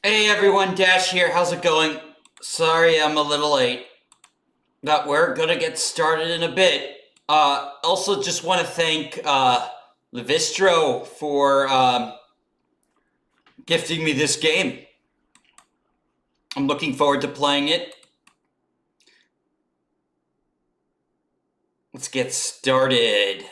Hey everyone, Dash here. How's it going? Sorry I'm a little late, but we're gonna get started in a bit. Also just want to thank Levistro for gifting me this game. I'm looking forward to playing it. Let's get started.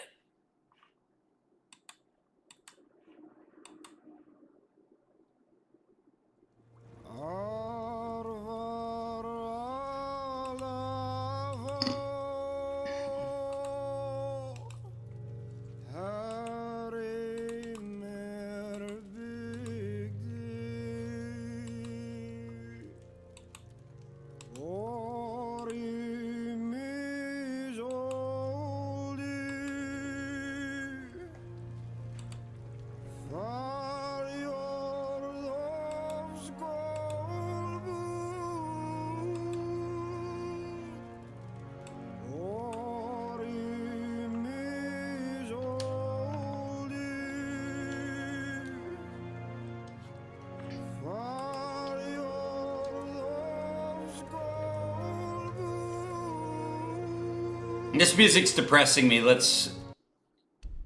This music's depressing me. Let's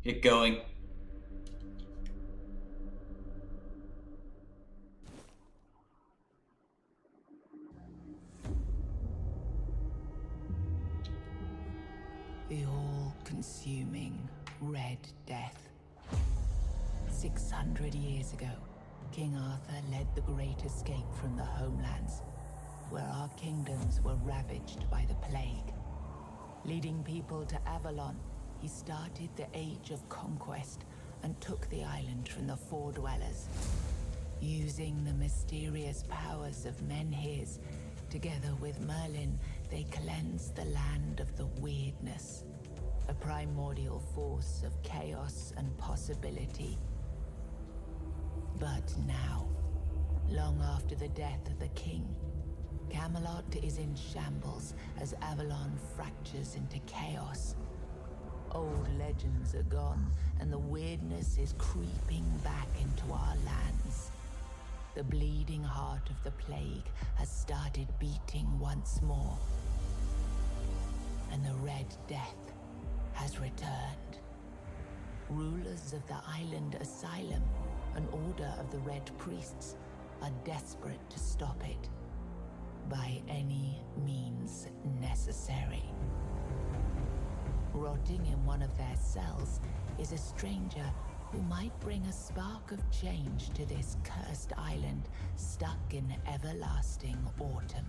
get going. The all-consuming Red Death. 600 years ago, King Arthur led the Great Escape from the homelands, where our kingdoms were ravaged by the plague. Leading people to Avalon, he started the Age of Conquest and took the island from the Four Dwellers. Using the mysterious powers of Menhirs, together with Merlin, they cleansed the land of the weirdness, a primordial force of chaos and possibility. But now, long after the death of the king, Camelot is in shambles as Avalon fractures into chaos. Old legends are gone, and the weirdness is creeping back into our lands. The bleeding heart of the plague has started beating once more, and the Red Death has returned. Rulers of the island Asylum, an order of the Red Priests, are desperate to stop it by any means necessary. Rotting in one of their cells is a stranger who might bring a spark of change to this cursed island stuck in everlasting autumn.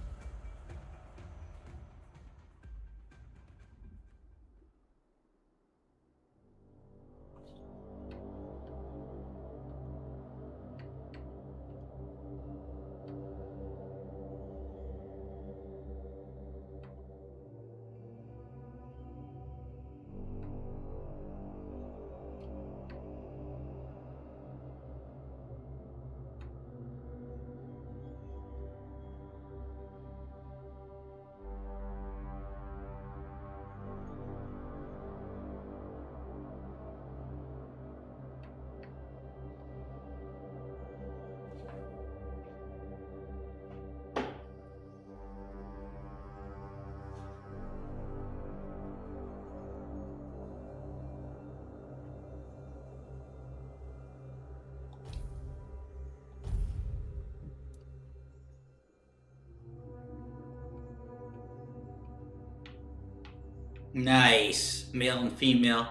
Nice. Male and female.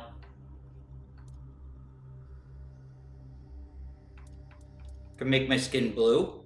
Can make my skin blue.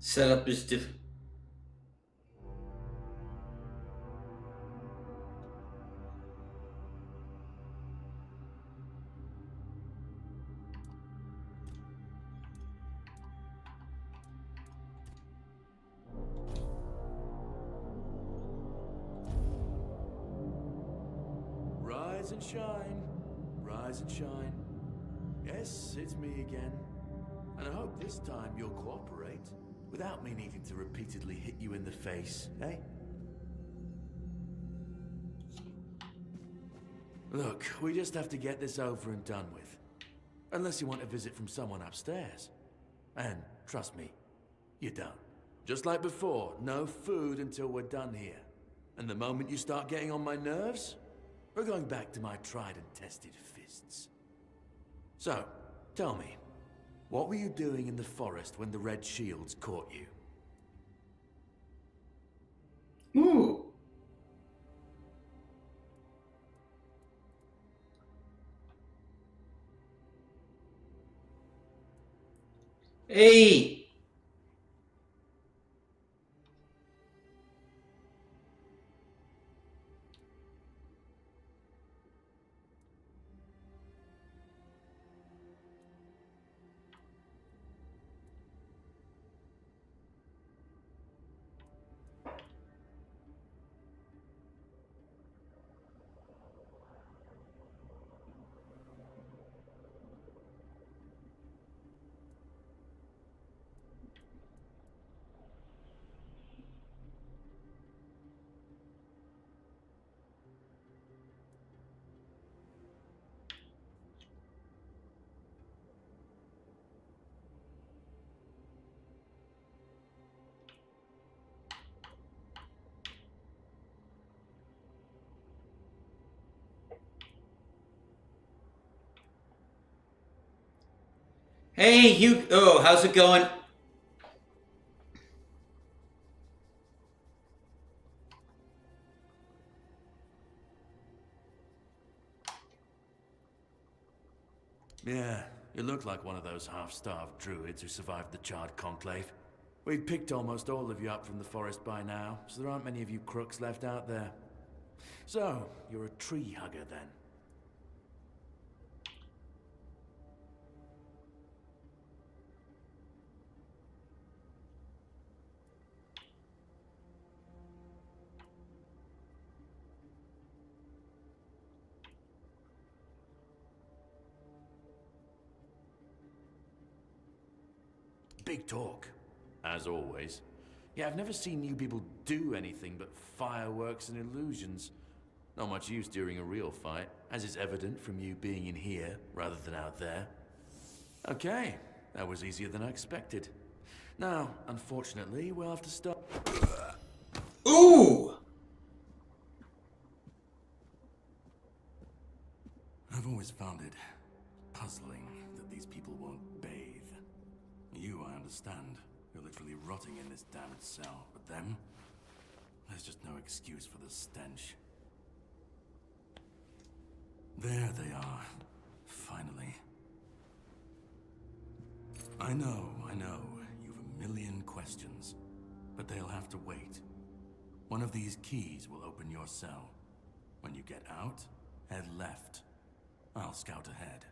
Setup is different. Rise and shine, rise and shine. Yes, it's me again. And I hope this time you'll cooperate, without me needing to repeatedly hit you in the face, eh? Look, we just have to get this over and done with. Unless you want a visit from someone upstairs. And, trust me, you don't. Just like before, no food until we're done here. And the moment you start getting on my nerves, we're going back to my tried and tested fists. So, tell me, what were you doing in the forest when the Red Shields caught you? Ooh. Hey. Hey, Hugh. Oh, how's it going? Yeah, you look like one of those half-starved druids who survived the Charred Conclave. We've picked almost all of you up from the forest by now, so there aren't many of you crooks left out there. So, you're a tree hugger then? Big talk, as always. Yeah, I've never seen you people do anything but fireworks and illusions. Not much use during a real fight, as is evident from you being in here rather than out there. Okay, that was easier than I expected. Now, unfortunately, we'll have to stop. Ooh. I've always found it puzzling that these people won't bathe. You, I understand. You're literally rotting in this damned cell. But them? There's just no excuse for the stench. There they are. Finally. I know. You've a million questions. But they'll have to wait. One of these keys will open your cell. When you get out, head left. I'll scout ahead.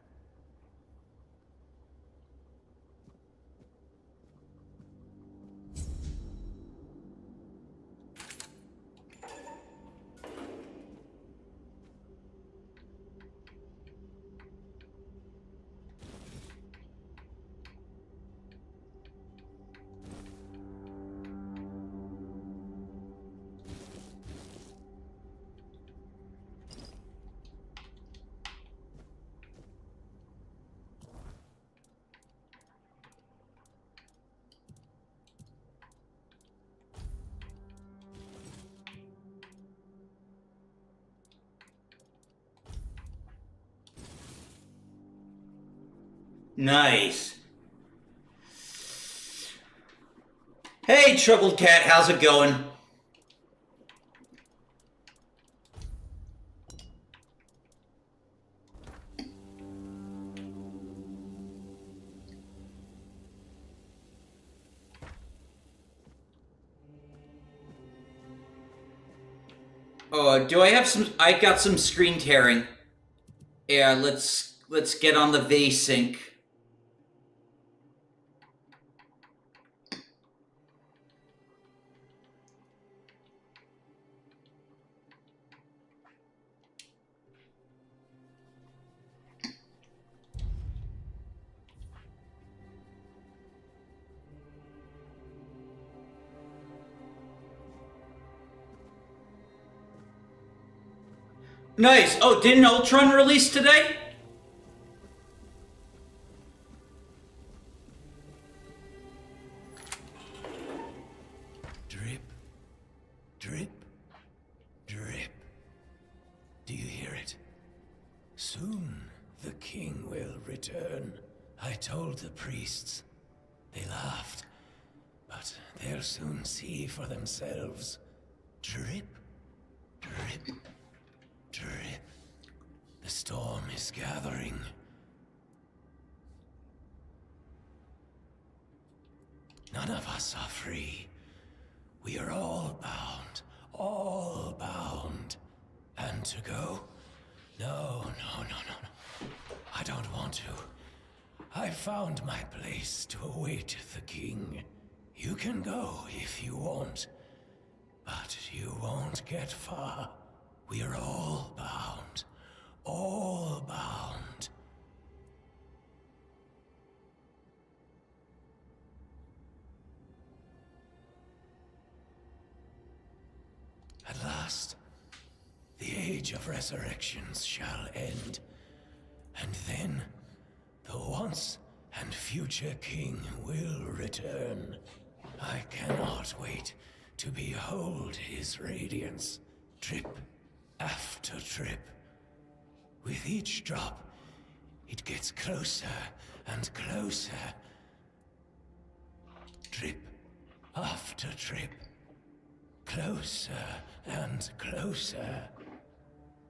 Nice. Hey, Troubled Cat, how's it going? Oh, do I have some? I got some screen tearing. Yeah, let's get on the VSync. Nice. Oh, didn't Ultron release today? Drip, drip, drip. Do you hear it? Soon the king will return. I told the priests. They laughed. But they'll soon see for themselves. Drip, drip, drip. The storm is gathering. None of us are free. We are all bound. All bound. And to go? No. I don't want to. I found my place to await the king. You can go if you want, but you won't get far. We are all bound. All bound. At last, the age of resurrections shall end, and then the once and future king will return. I cannot wait to behold his radiance, drip after drip. With each drop, it gets closer and closer. Drip after drip. Closer and closer.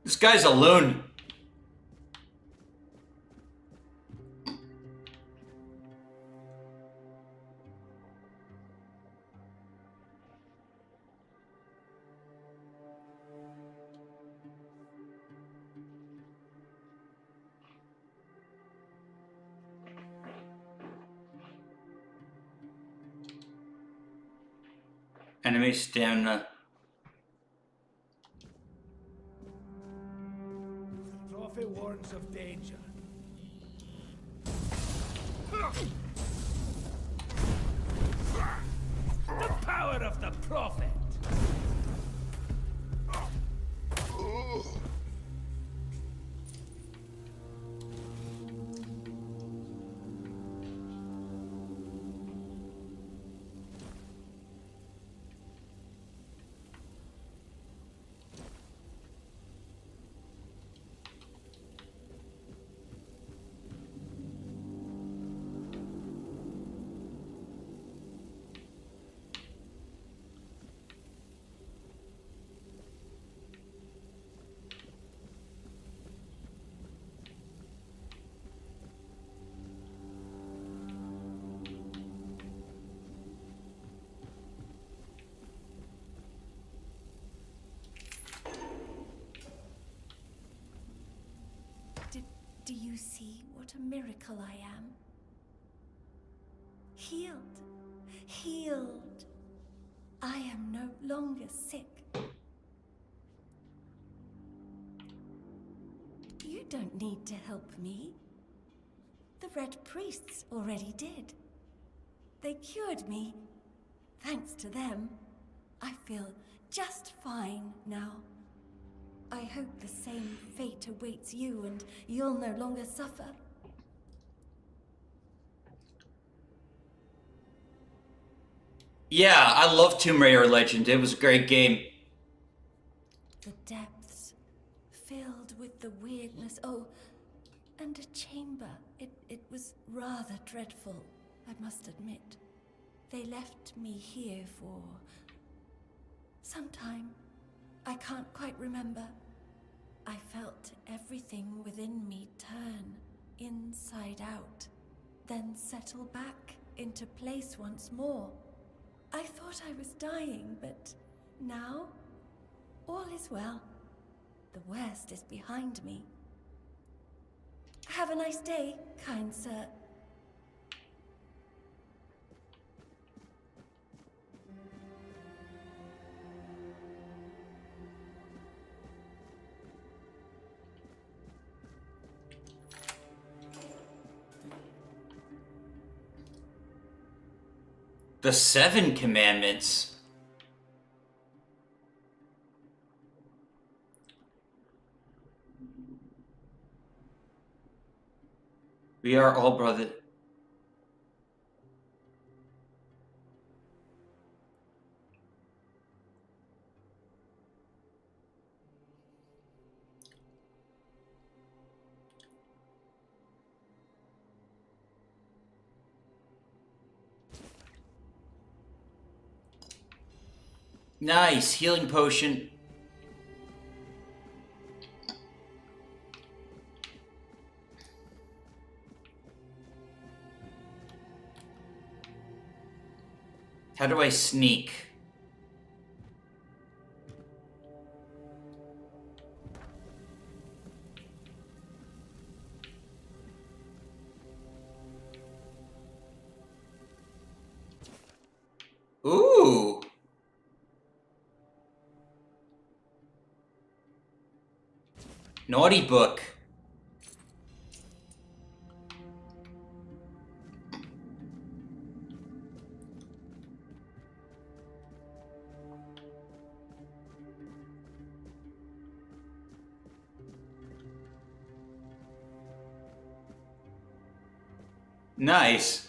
This guy's a loon. Enemy stamina. Prophet warns of danger. The power of the prophet! Do you see what a miracle I am? Healed. Healed. I am no longer sick. You don't need to help me. The Red Priests already did. They cured me. Thanks to them, I feel just fine now. I hope the same fate awaits you and you'll no longer suffer. Yeah, I love Tomb Raider Legend. It was a great game. The depths, filled with the weirdness. Oh, and a chamber. It was rather dreadful, I must admit. They left me here for some time. I can't quite remember. I felt everything within me turn inside out, then settle back into place once more. I thought I was dying, but now all is well. The worst is behind me. Have a nice day, kind sir. The 7 Commandments. We are all brothers. Nice, healing potion. How do I sneak? Ooh. Naughty book. Nice.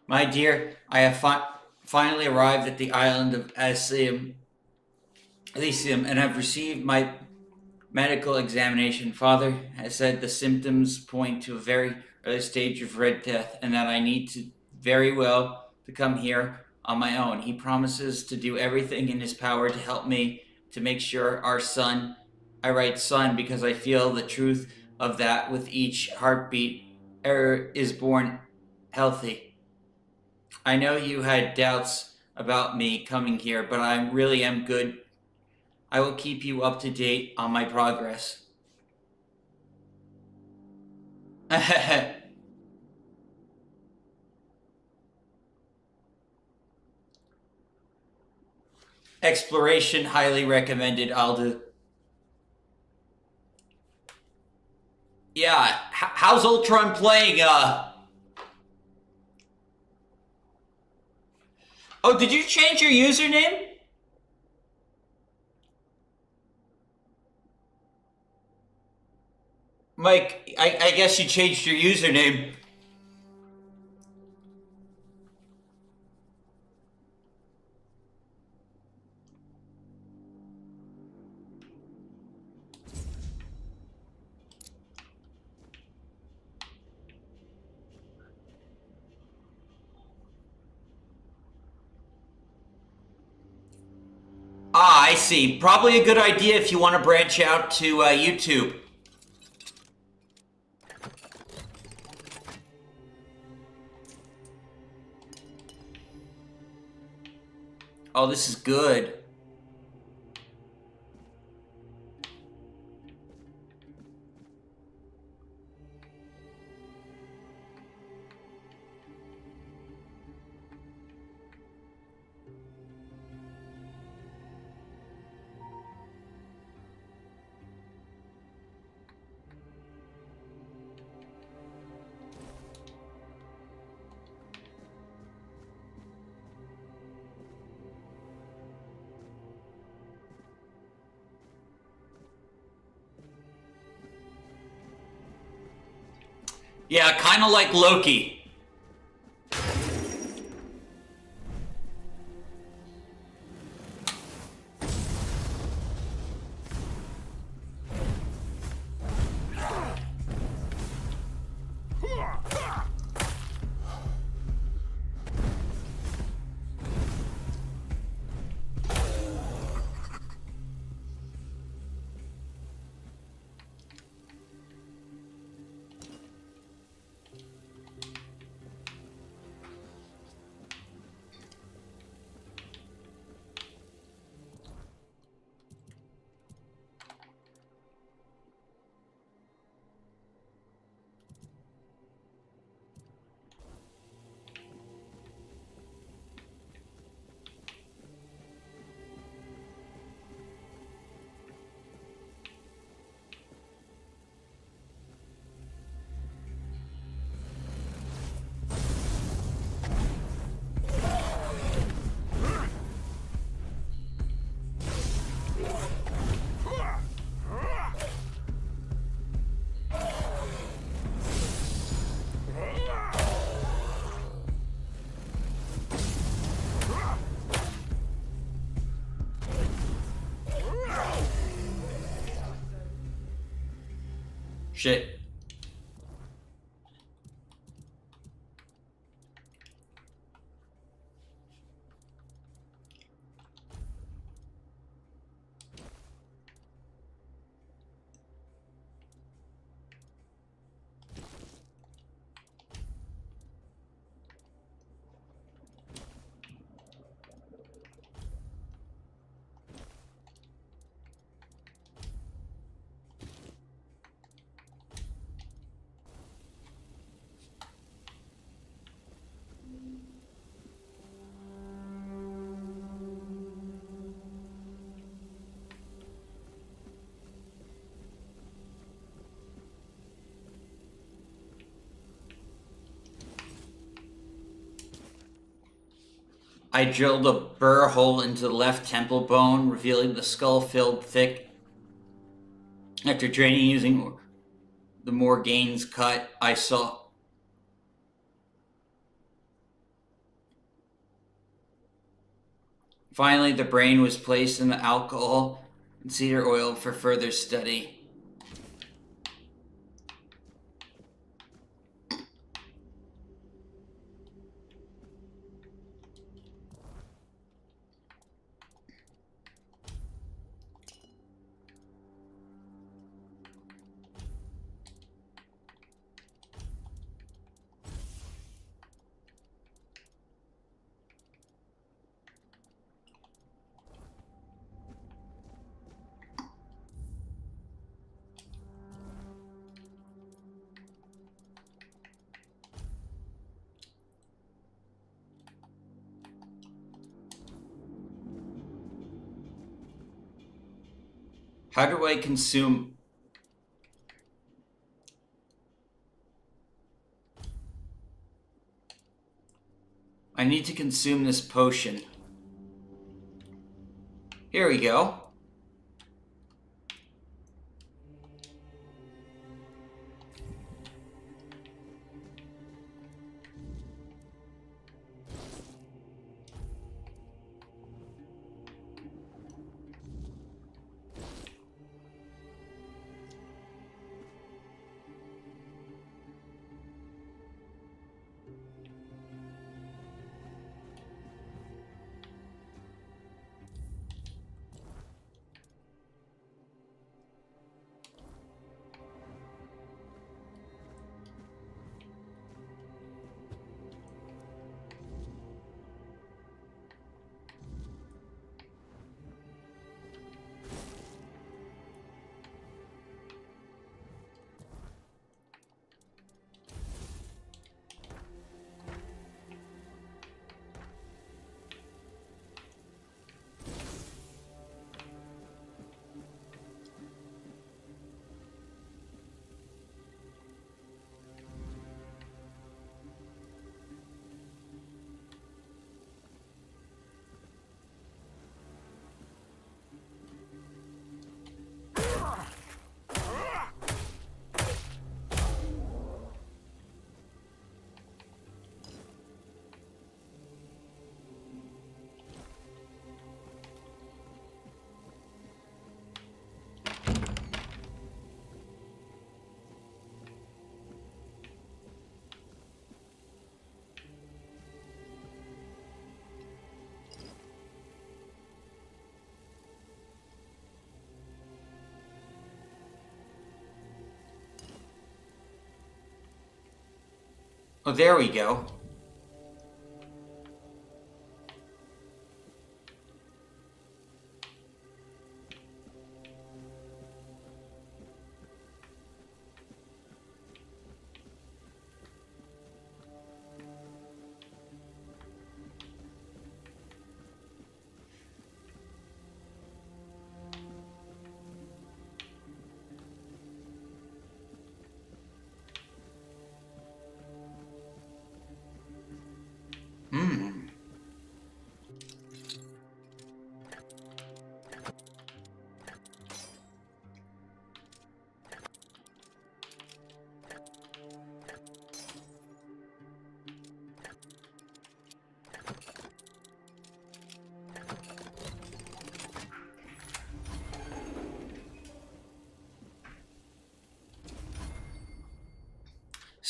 My dear, I have finally arrived at the island of Elysium, and have received my medical examination. Father has said the symptoms point to a very early stage of red death, and that I need to very well to come here on my own. He promises to do everything in his power to help me to make sure our son, I write son because I feel the truth of that with each heartbeat, is born healthy. I know you had doubts about me coming here, but I really am good. I will keep you up to date on my progress. Exploration, highly recommended, Aldo. Yeah, how's Ultron playing, Oh, did you change your username? Mike, I guess you changed your username. Ah, I see. Probably a good idea if you want to branch out to YouTube. Oh, this is good. Yeah, kind of like Loki. Shit. I drilled a burr hole into the left temple bone, revealing the skull filled thick. After draining using the Morgane's cut, I saw. Finally, the brain was placed in the alcohol and cedar oil for further study. How do I consume? I need to consume this potion. Here we go. Oh, there we go.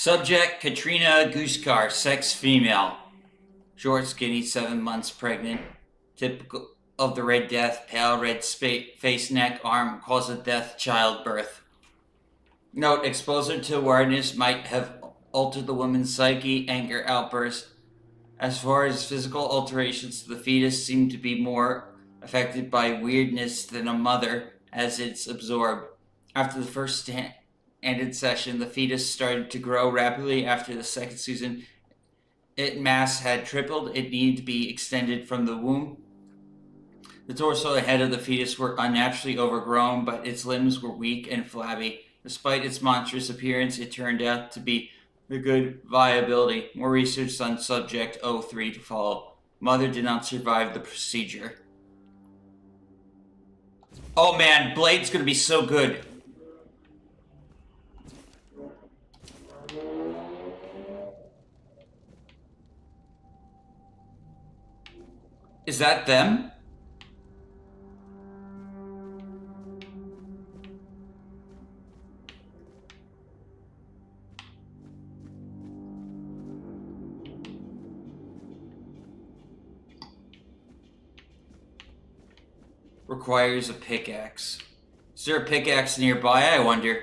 Subject Katrina Goosecar, sex female. Short, skinny, 7 months pregnant. Typical of the Red Death, pale red face, neck, arm, cause of death, childbirth. Note, exposure to awareness might have altered the woman's psyche, anger outbursts. As far as physical alterations, the fetus seemed to be more affected by weirdness than a mother as it's absorbed. After the first ended session, the fetus started to grow rapidly. After the second season, its mass had tripled. It needed to be extended from the womb. The torso and head of the fetus were unnaturally overgrown, but its limbs were weak and flabby. Despite its monstrous appearance, it turned out to be a good viability. More research on subject 03 to follow. Mother did not survive the procedure. Oh man, Blade's gonna be so good. Is that them? Requires a pickaxe. Is there a pickaxe nearby, I wonder?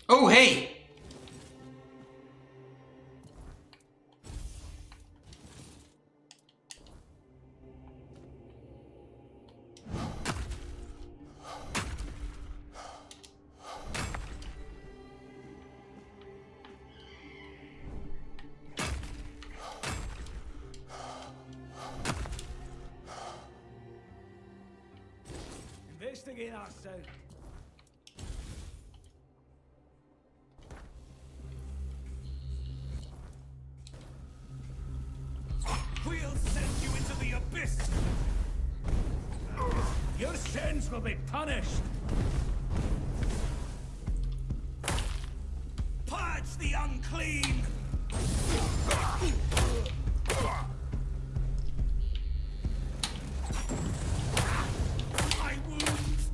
Oh, hey! Investigate ourselves. We'll send you into the abyss. Your sins will be punished. Purge the unclean. My wounds.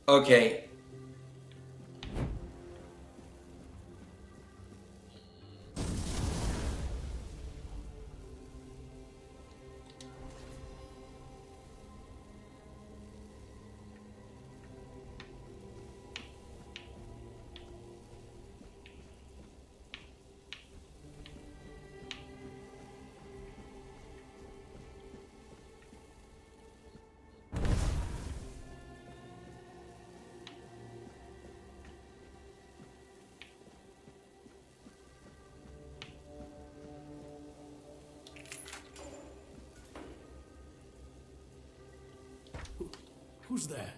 Okay. Who's there?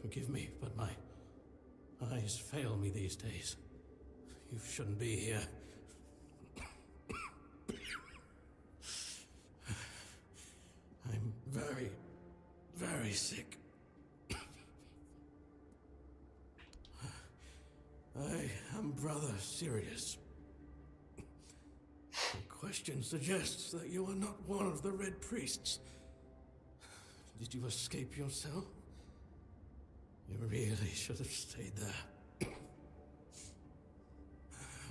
Forgive me, but my eyes fail me these days. You shouldn't be here. I'm very, very sick. I am Brother Sirius. The question suggests that you are not one of the Red Priests. Did you escape yourself? You really should have stayed there.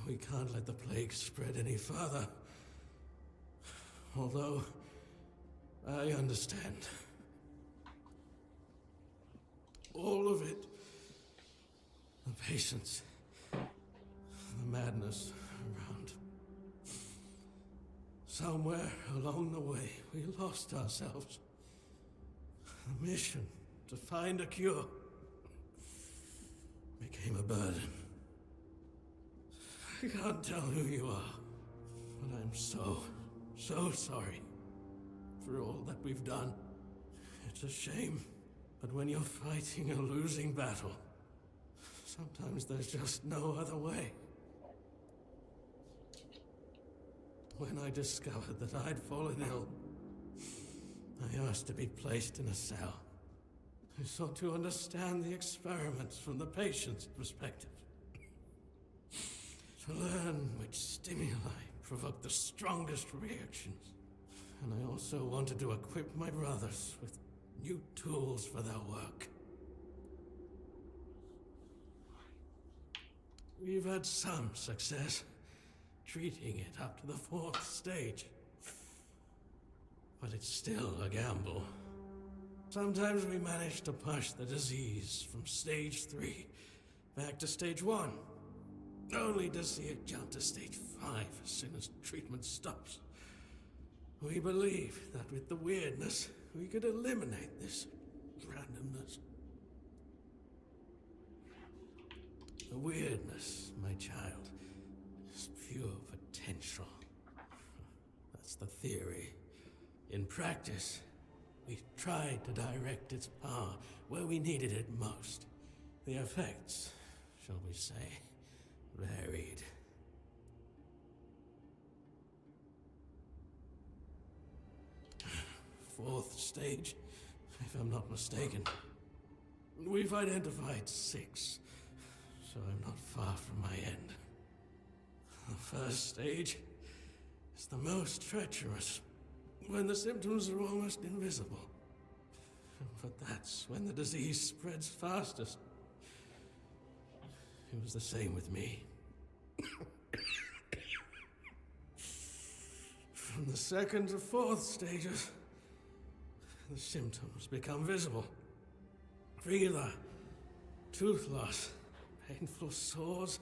We can't let the plague spread any further. Although, I understand. All of it. The patience. The madness around. Somewhere along the way, we lost ourselves. The mission to find a cure became a burden. I can't tell who you are, but I'm so sorry for all that we've done. It's a shame, but when you're fighting a losing battle, sometimes there's just no other way. When I discovered that I'd fallen ill, I asked to be placed in a cell. I sought to understand the experiments from the patient's perspective. To learn which stimuli provoke the strongest reactions. And I also wanted to equip my brothers with new tools for their work. We've had some success treating it up to the 4th stage. But it's still a gamble. Sometimes we manage to push the disease from stage 3 back to stage 1, only to see it jump to stage 5 as soon as treatment stops. We believe that with the weirdness, we could eliminate this randomness. The weirdness, my child, is pure potential. That's the theory. In practice, we tried to direct its power where we needed it most. The effects, shall we say, varied. Fourth stage, if I'm not mistaken. We've identified 6, so I'm not far from my end. The first stage is the most treacherous, when the symptoms are almost invisible. But that's when the disease spreads fastest. It was the same with me. From the 2nd to 4th stages, the symptoms become visible. Fever, tooth loss, painful sores,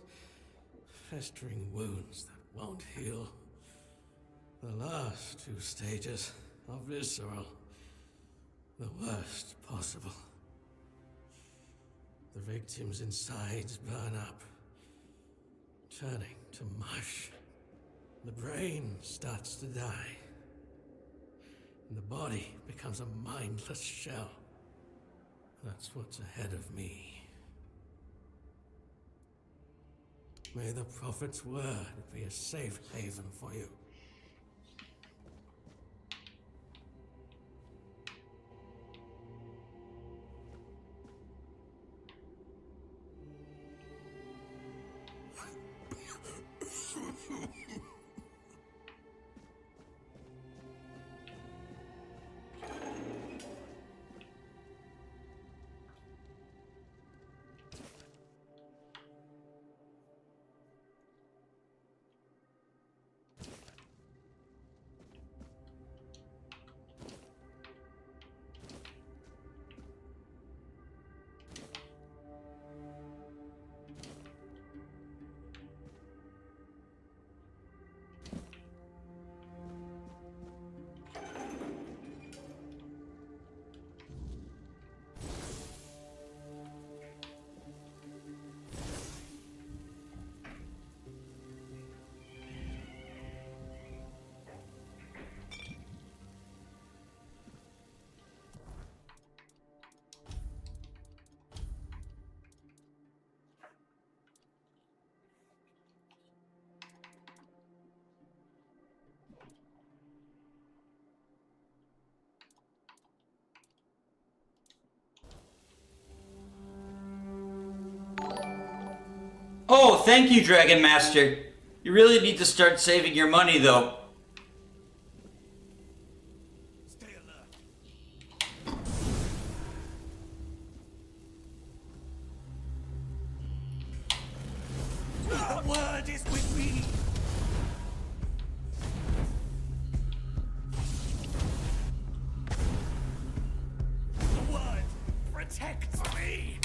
festering wounds that won't heal. The last 2 stages are visceral, the worst possible. The victim's insides burn up, turning to mush. The brain starts to die, and the body becomes a mindless shell. That's what's ahead of me. May the Prophet's word be a safe haven for you. Oh, thank you, Dragon Master. You really need to start saving your money, though. Stay alert. The word is with me. The word protects me.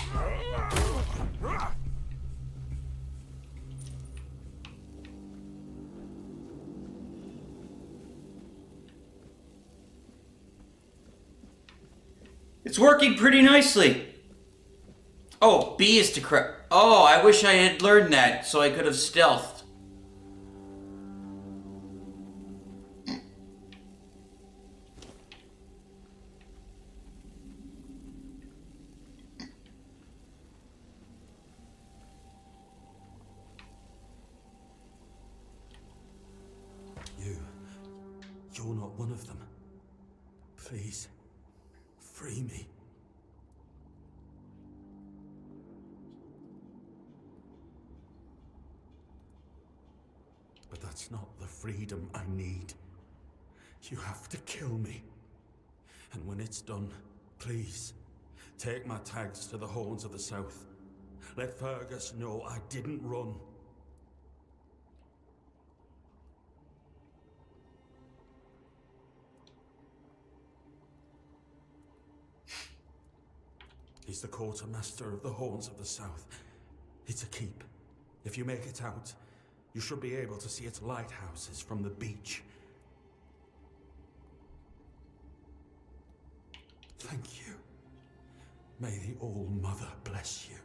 It's working pretty nicely. Oh, B is to crouch. Oh, I wish I had learned that so I could have stealthed. You Please, free me. But that's not the freedom I need. You have to kill me. And when it's done, please, take my tags to the Horns of the South. Let Fergus know I didn't run. He's the quartermaster of the Horns of the South. It's a keep. If you make it out, you should be able to see its lighthouses from the beach. Thank you. May the All-Mother bless you.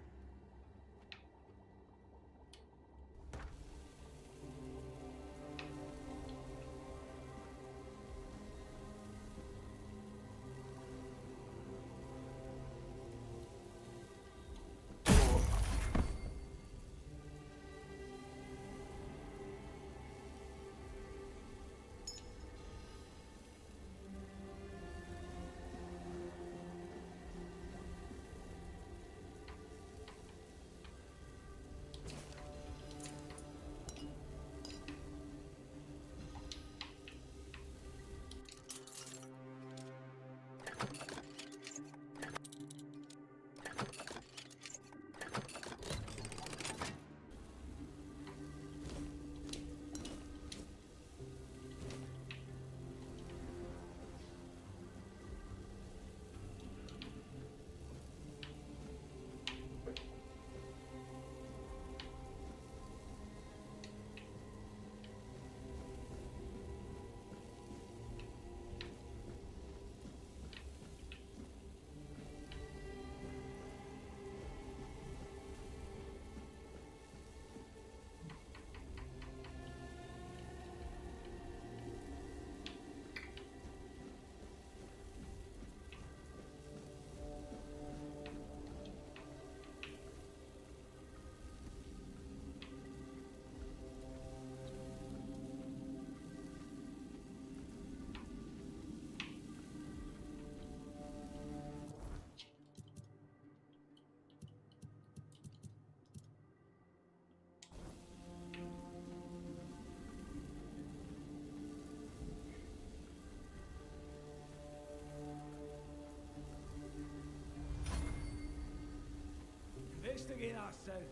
Investigate ourselves.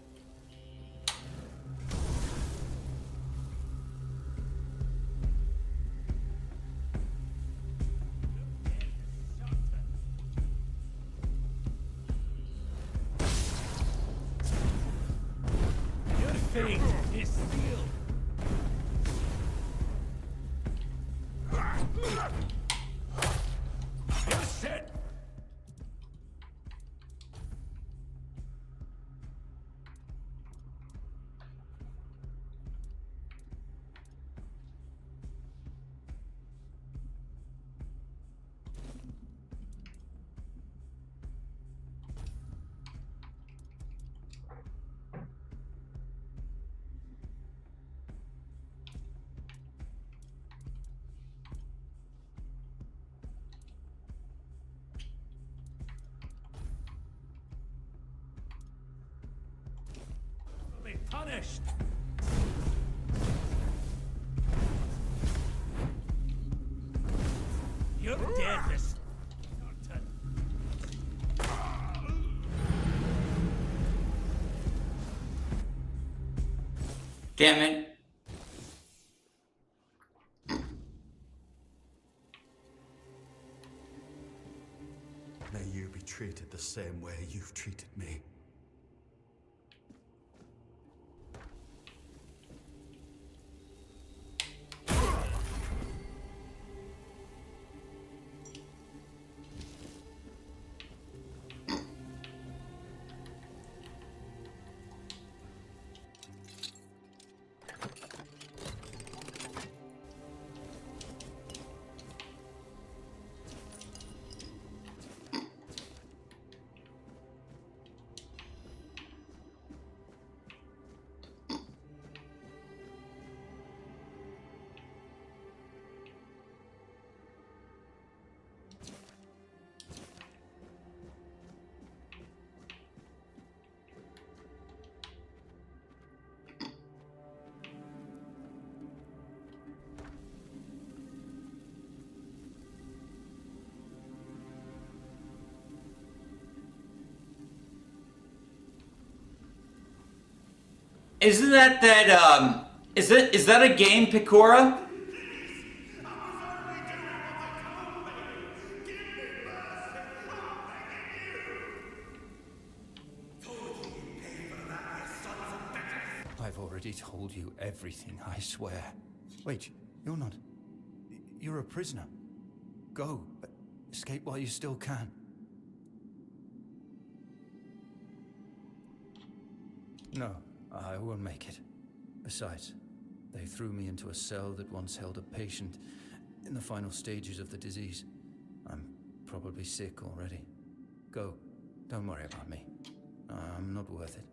Your fate is sealed. You're set. Be punished. Your death is certain. Damn it. May you be treated the same way you've treated me. Isn't that is that a game, Picora? I've already told you everything, I swear. Wait, you're not... You're a prisoner. Go. Escape while you still can. No, I won't make it. Besides, they threw me into a cell that once held a patient in the final stages of the disease. I'm probably sick already. Go. Don't worry about me. I'm not worth it.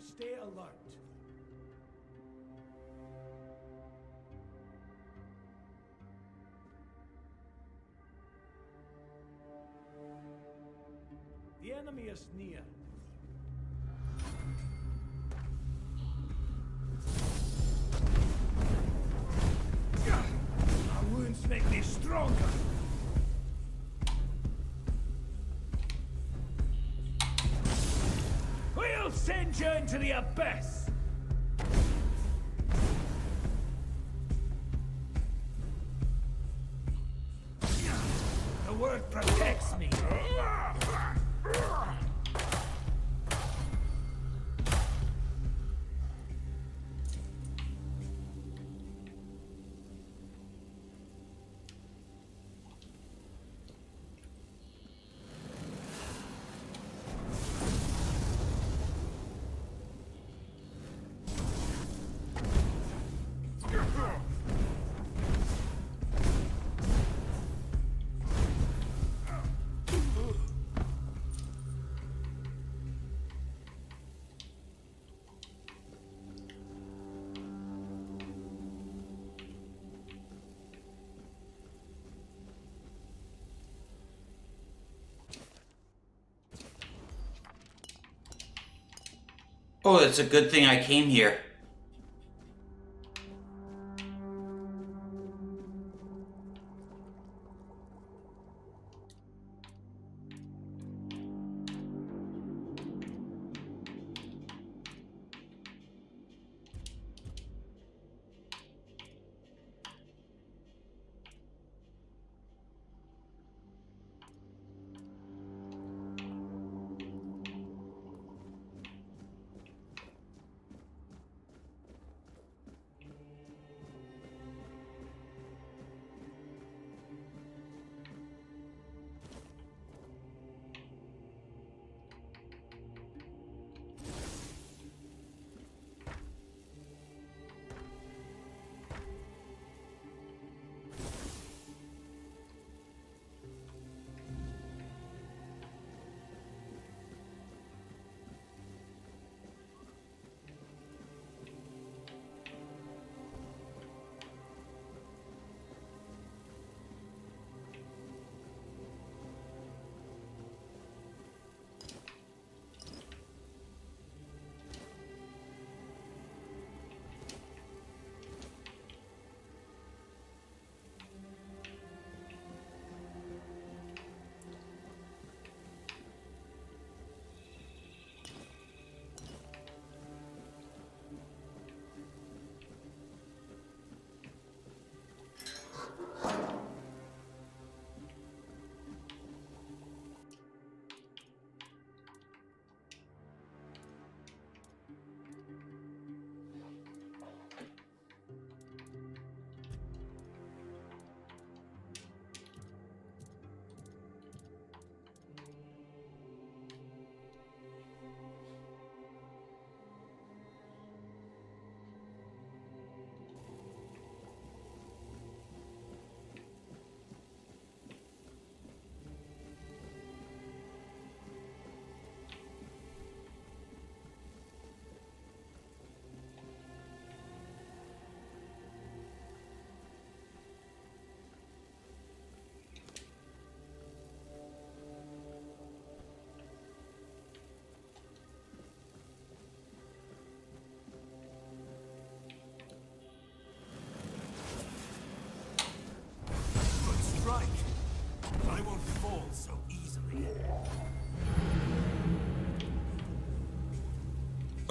Stay alert. The enemy is near. Our wounds make me stronger. We'll send you into the abyss! The word protects me. Oh, it's a good thing I came here.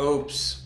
Oops.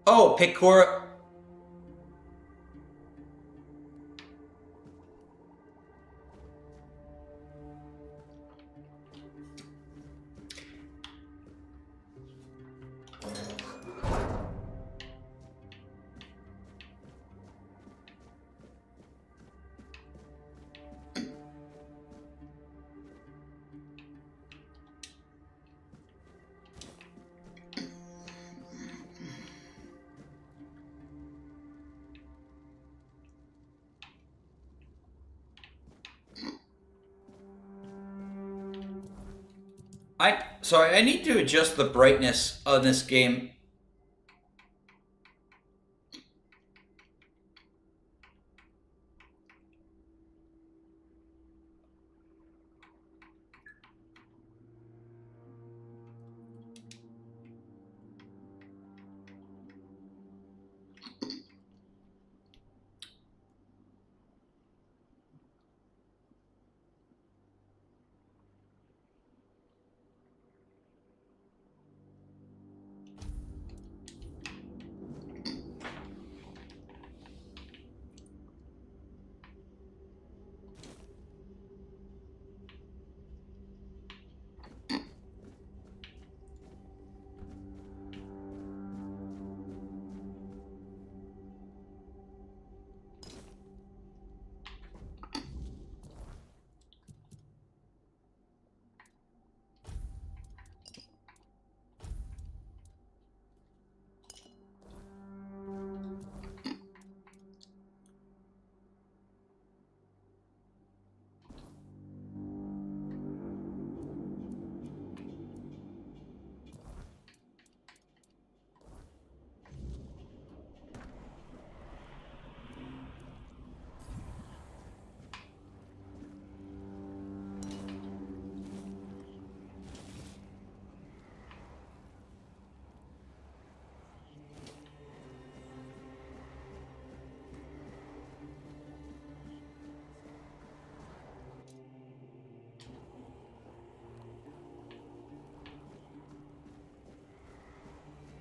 Oh, Picora. Sorry, I need to adjust the brightness on this game.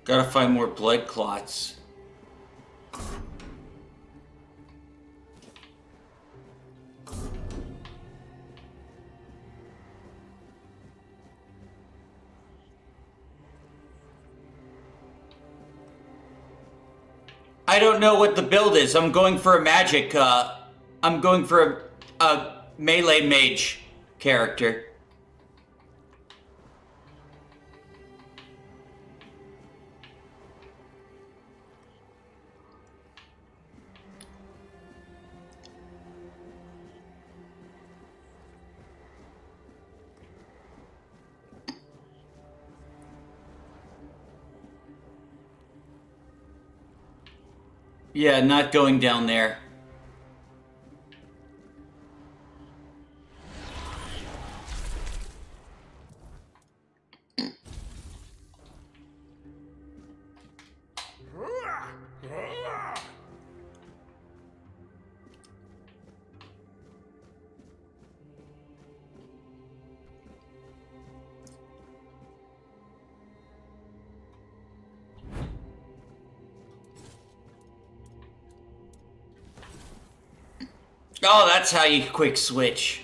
Gotta find more blood clots. I don't know what the build is. I'm going for a magic, I'm going for a melee mage character. Yeah, not going down there. Oh, that's how you quick switch.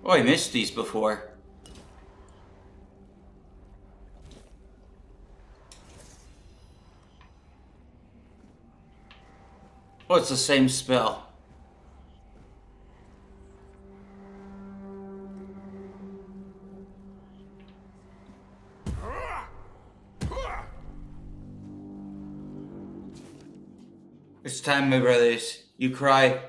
Oh, I missed these before. Oh, it's the same spell. It's time, my brothers. You cry.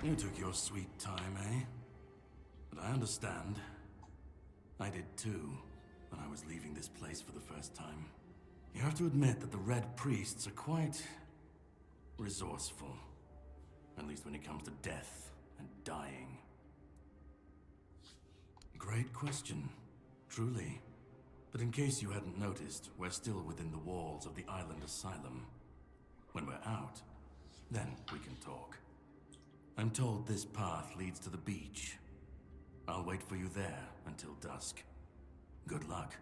You took your sweet time, eh? But I understand. I did too, when I was leaving this place for the first time. You have to admit that the Red Priests are quite resourceful. At least when it comes to death and dying. Great question, truly. But in case you hadn't noticed, we're still within the walls of the island asylum. When we're out, then we can talk. I'm told this path leads to the beach. I'll wait for you there until dusk. Good luck.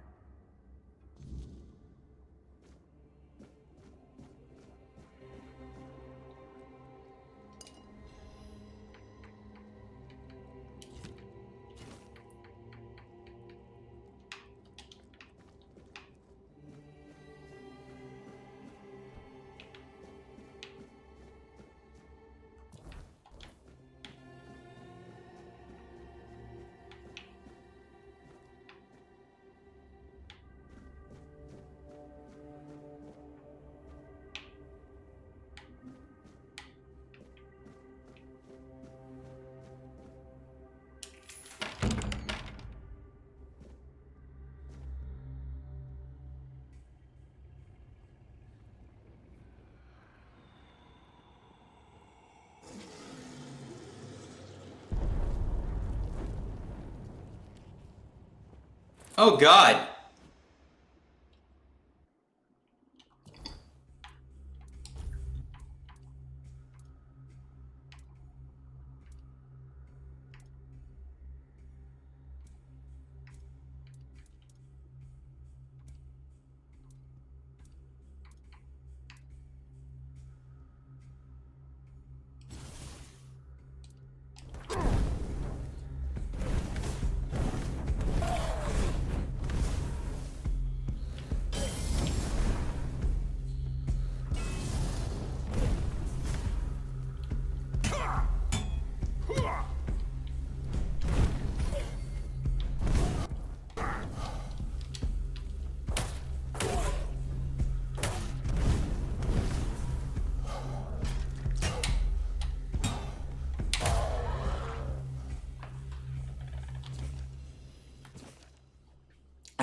Oh God.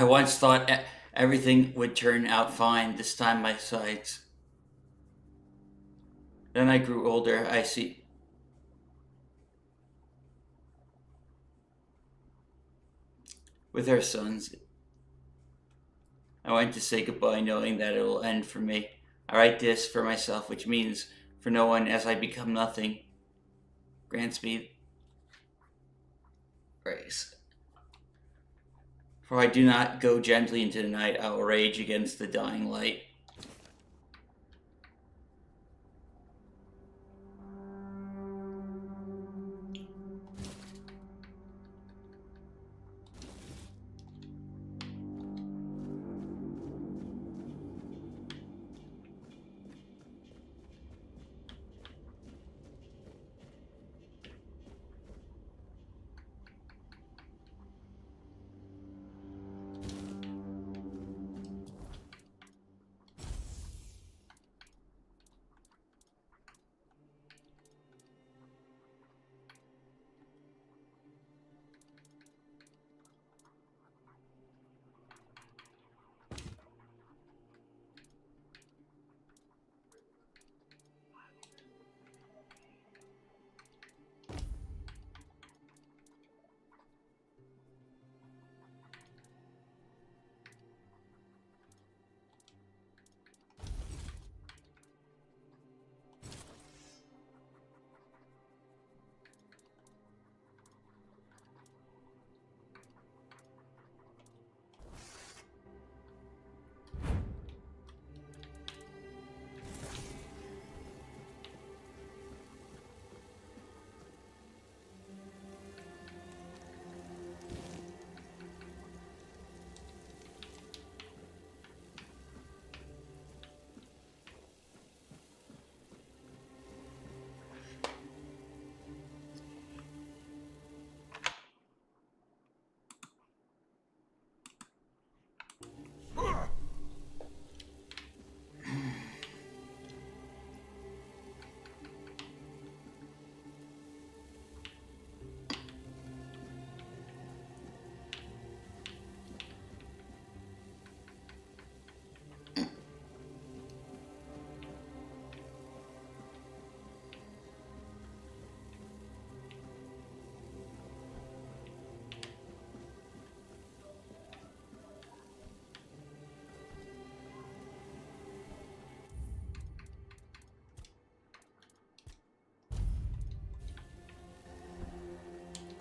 I once thought everything would turn out fine this time my sights. Then I grew older, I see. With our sons, I went to say goodbye knowing that it will end for me. I write this for myself, which means for no one as I become nothing. Grants me grace. For I do not go gently into the night, I will rage against the dying light.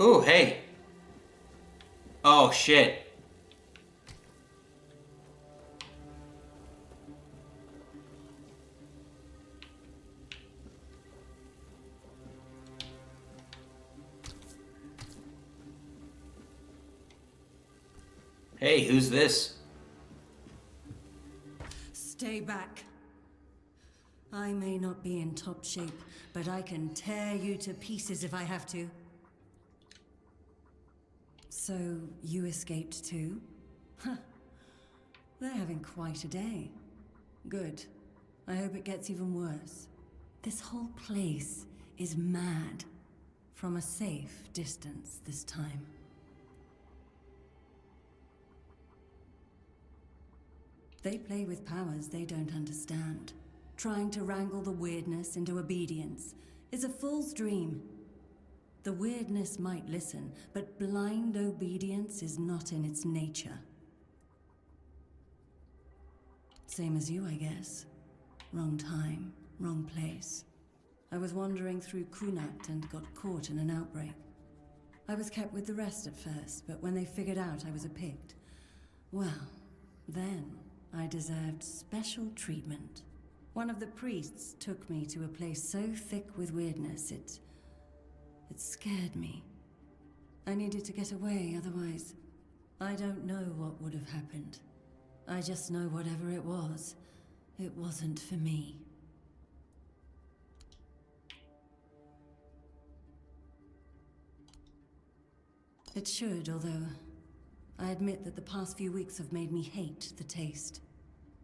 Ooh, hey. Oh, shit. Hey, who's this? Stay back. I may not be in top shape, but I can tear you to pieces if I have to. So, you escaped too? Huh. They're having quite a day. Good. I hope it gets even worse. This whole place is mad. From a safe distance this time. They play with powers they don't understand. Trying to wrangle the weirdness into obedience is a fool's dream. The weirdness might listen, but blind obedience is not in its nature. Same as you, I guess. Wrong time, wrong place. I was wandering through Kunat and got caught in an outbreak. I was kept with the rest at first, but when they figured out I was a Pict, well, then I deserved special treatment. One of the priests took me to a place so thick with weirdness, it scared me. I needed to get away, otherwise, I don't know what would have happened. I just know whatever it wasn't for me. It should, although I admit that the past few weeks have made me hate the taste.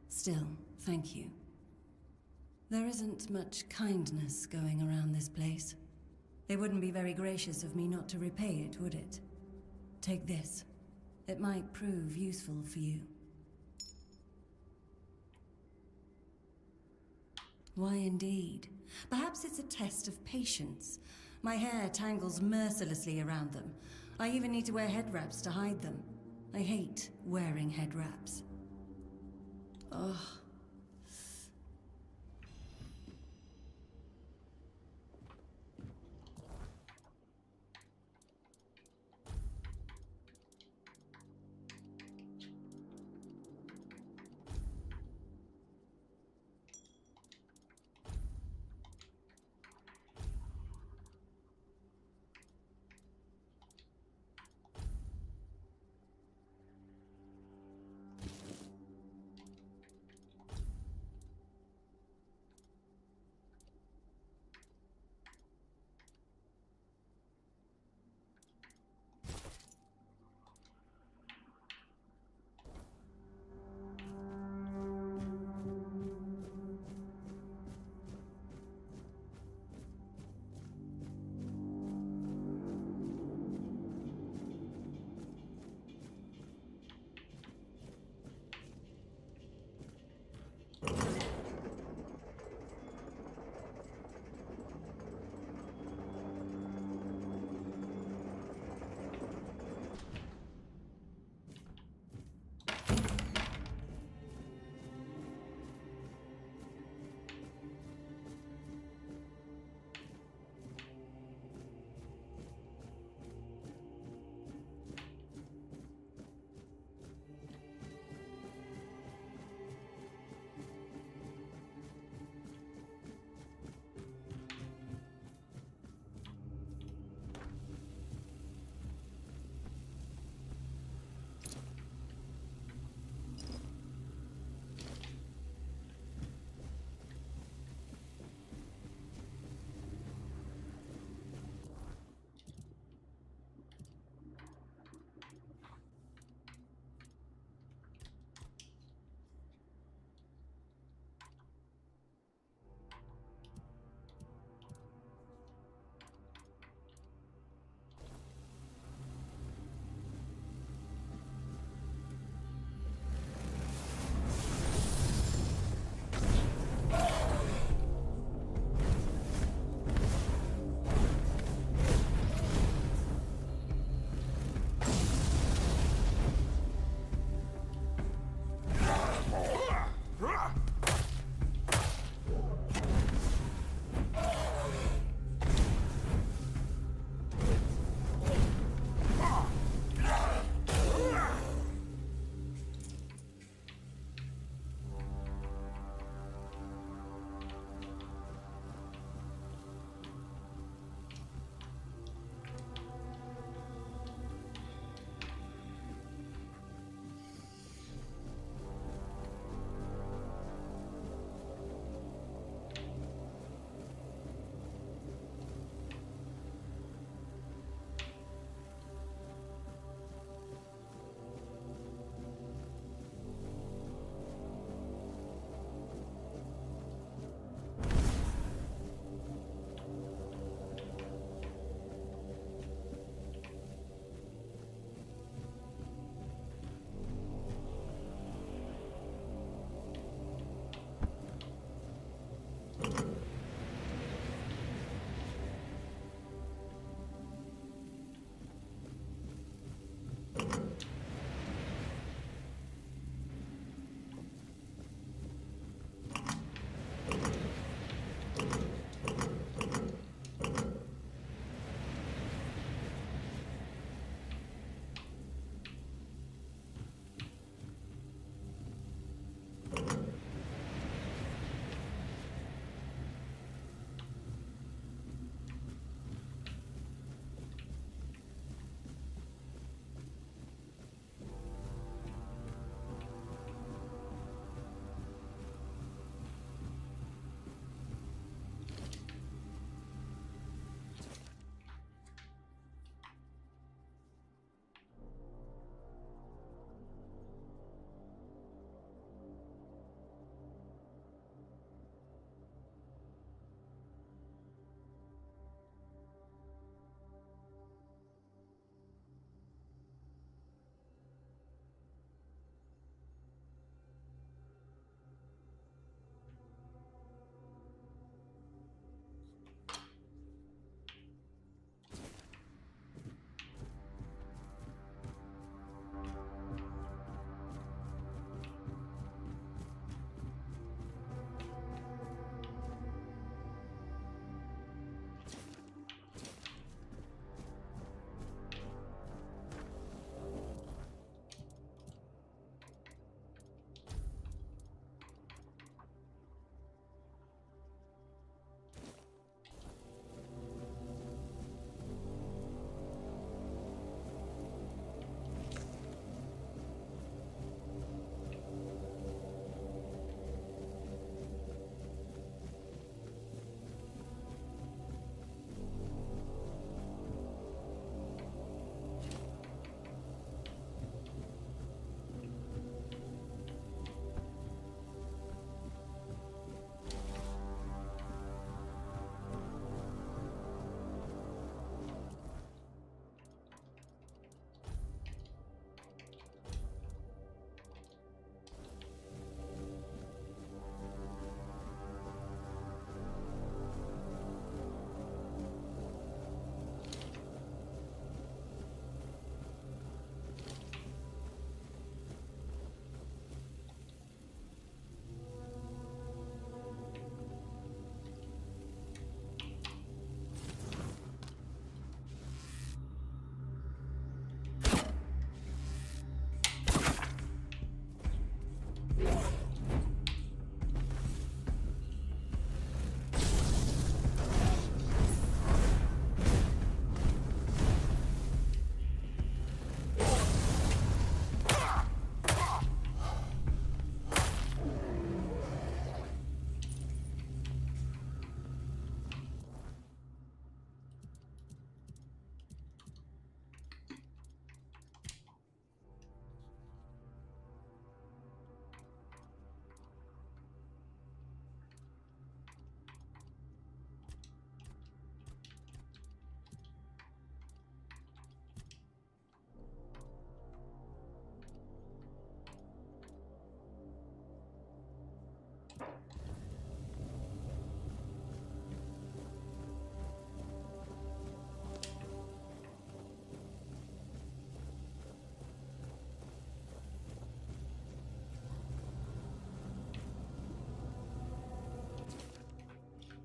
Still, thank you. There isn't much kindness going around this place. It wouldn't be very gracious of me not to repay it, would it? Take this. It might prove useful for you. Why indeed? Perhaps it's a test of patience. My hair tangles mercilessly around them. I even need to wear head wraps to hide them. I hate wearing head wraps. Ugh.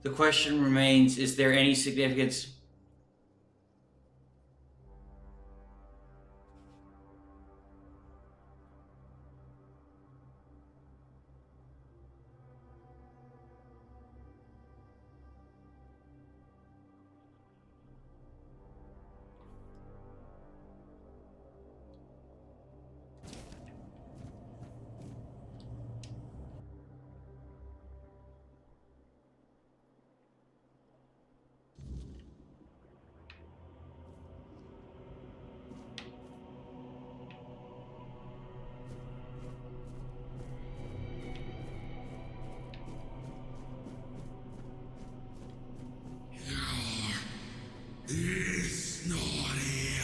The question remains, is there any significance? It's not here.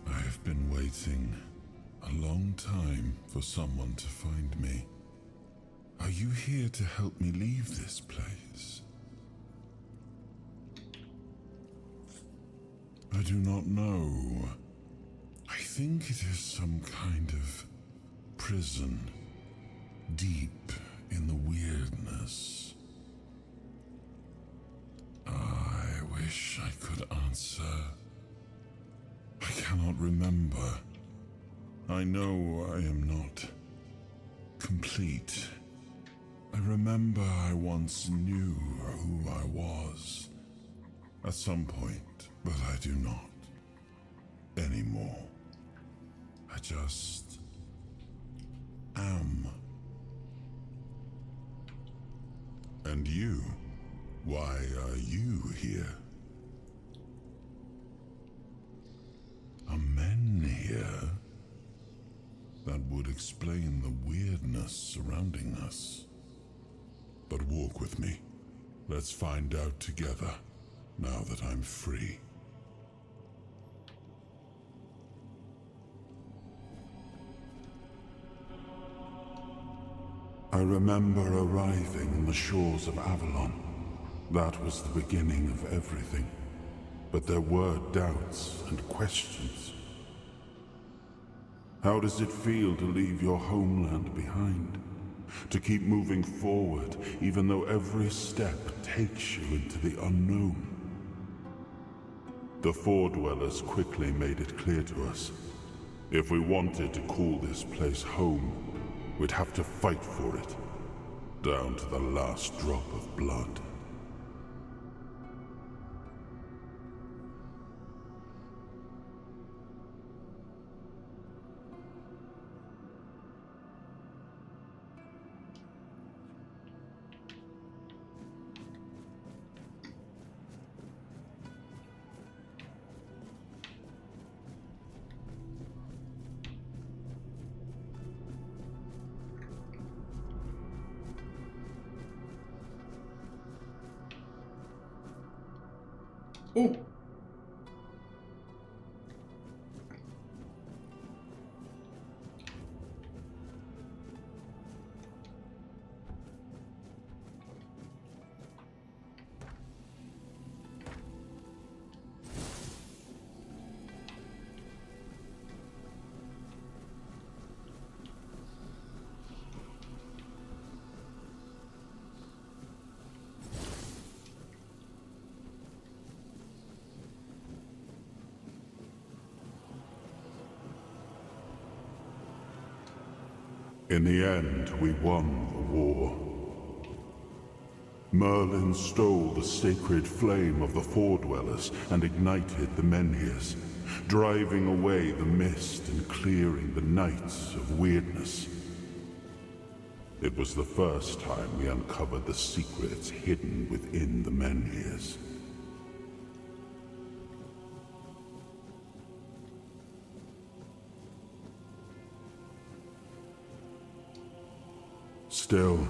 I've been waiting a long time for someone to find me. Are you here to help me leave this place? I do not know. I think it is some kind of prison, deep in the weirdness. I wish I could answer. I cannot remember. I know I am not complete. I remember I once knew who I was at some point, but I do not anymore. I just am. And you? Why are you here? Are men here? That would explain the weirdness surrounding us. But walk with me. Let's find out together, now that I'm free. I remember arriving on the shores of Avalon. That was the beginning of everything. But there were doubts and questions. How does it feel to leave your homeland behind? To keep moving forward, even though every step takes you into the unknown? The Four Dwellers quickly made it clear to us. If we wanted to call this place home, we'd have to fight for it, down to the last drop of blood. Ooh. In the end, we won the war. Merlin stole the sacred flame of the Foredwellers and ignited the Menhirs, driving away the mist and clearing the nights of weirdness. It was the first time we uncovered the secrets hidden within the Menhirs. Still,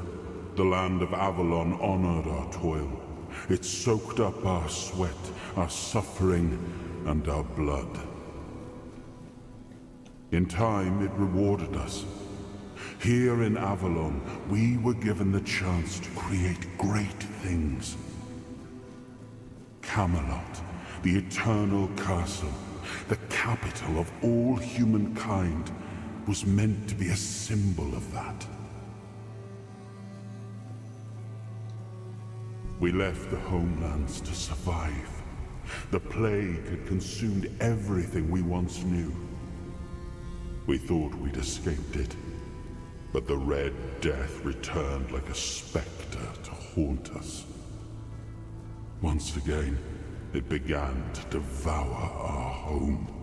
the land of Avalon honored our toil. It soaked up our sweat, our suffering, and our blood. In time, it rewarded us. Here in Avalon, we were given the chance to create great things. Camelot, the eternal castle, the capital of all humankind, was meant to be a symbol of that. We left the homelands to survive. The plague had consumed everything we once knew. We thought we'd escaped it, but the Red Death returned like a specter to haunt us. Once again, it began to devour our home.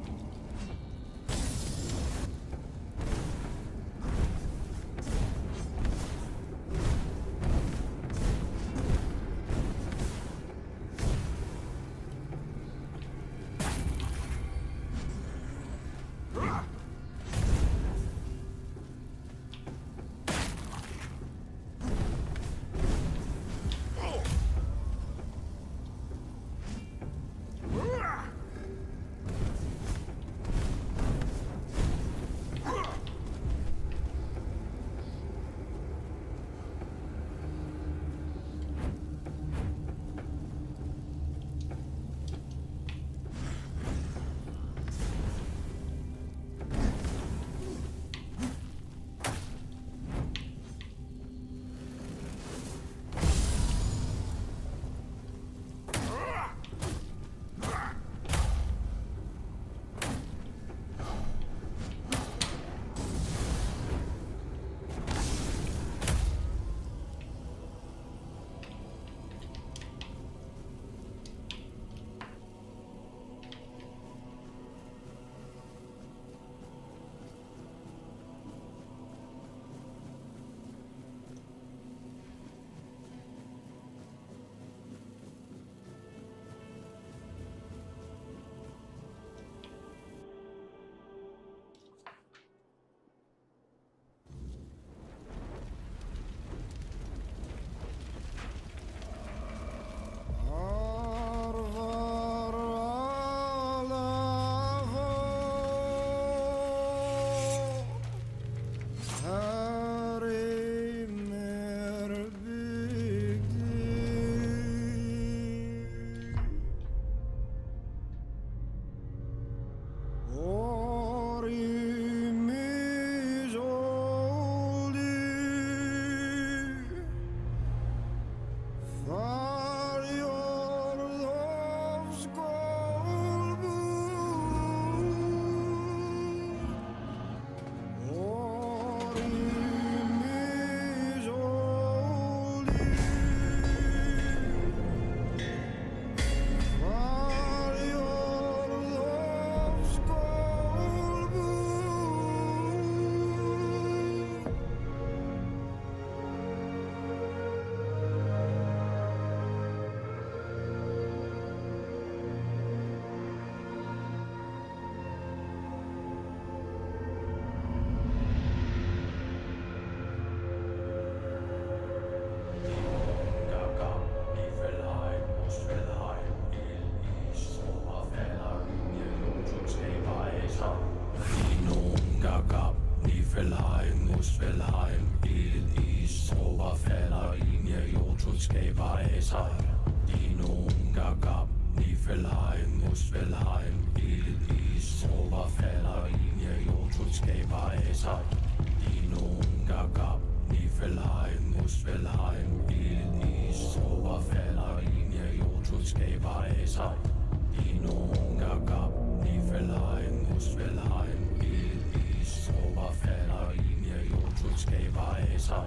Uns geweih sei,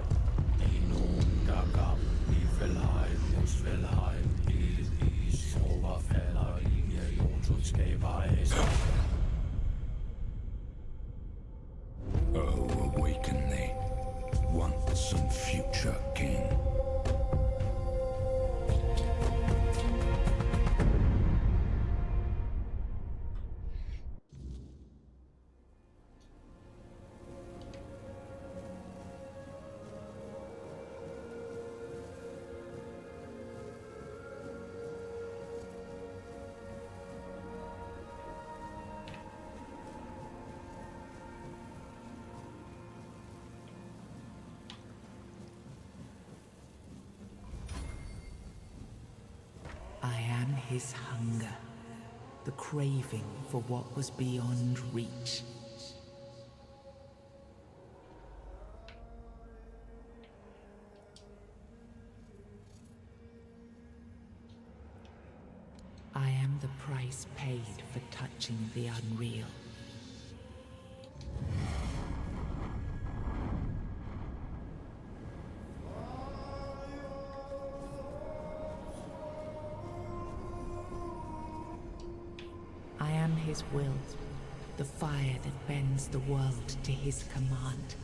die nun da gab, die Verleih, uns verleih, is Oberfeller, die uns geweih sei. Oh, awaken thee, once and future king. I am his hunger, the craving for what was beyond reach. I am the price paid for touching the unreal. I am his will, the fire that bends the world to his command.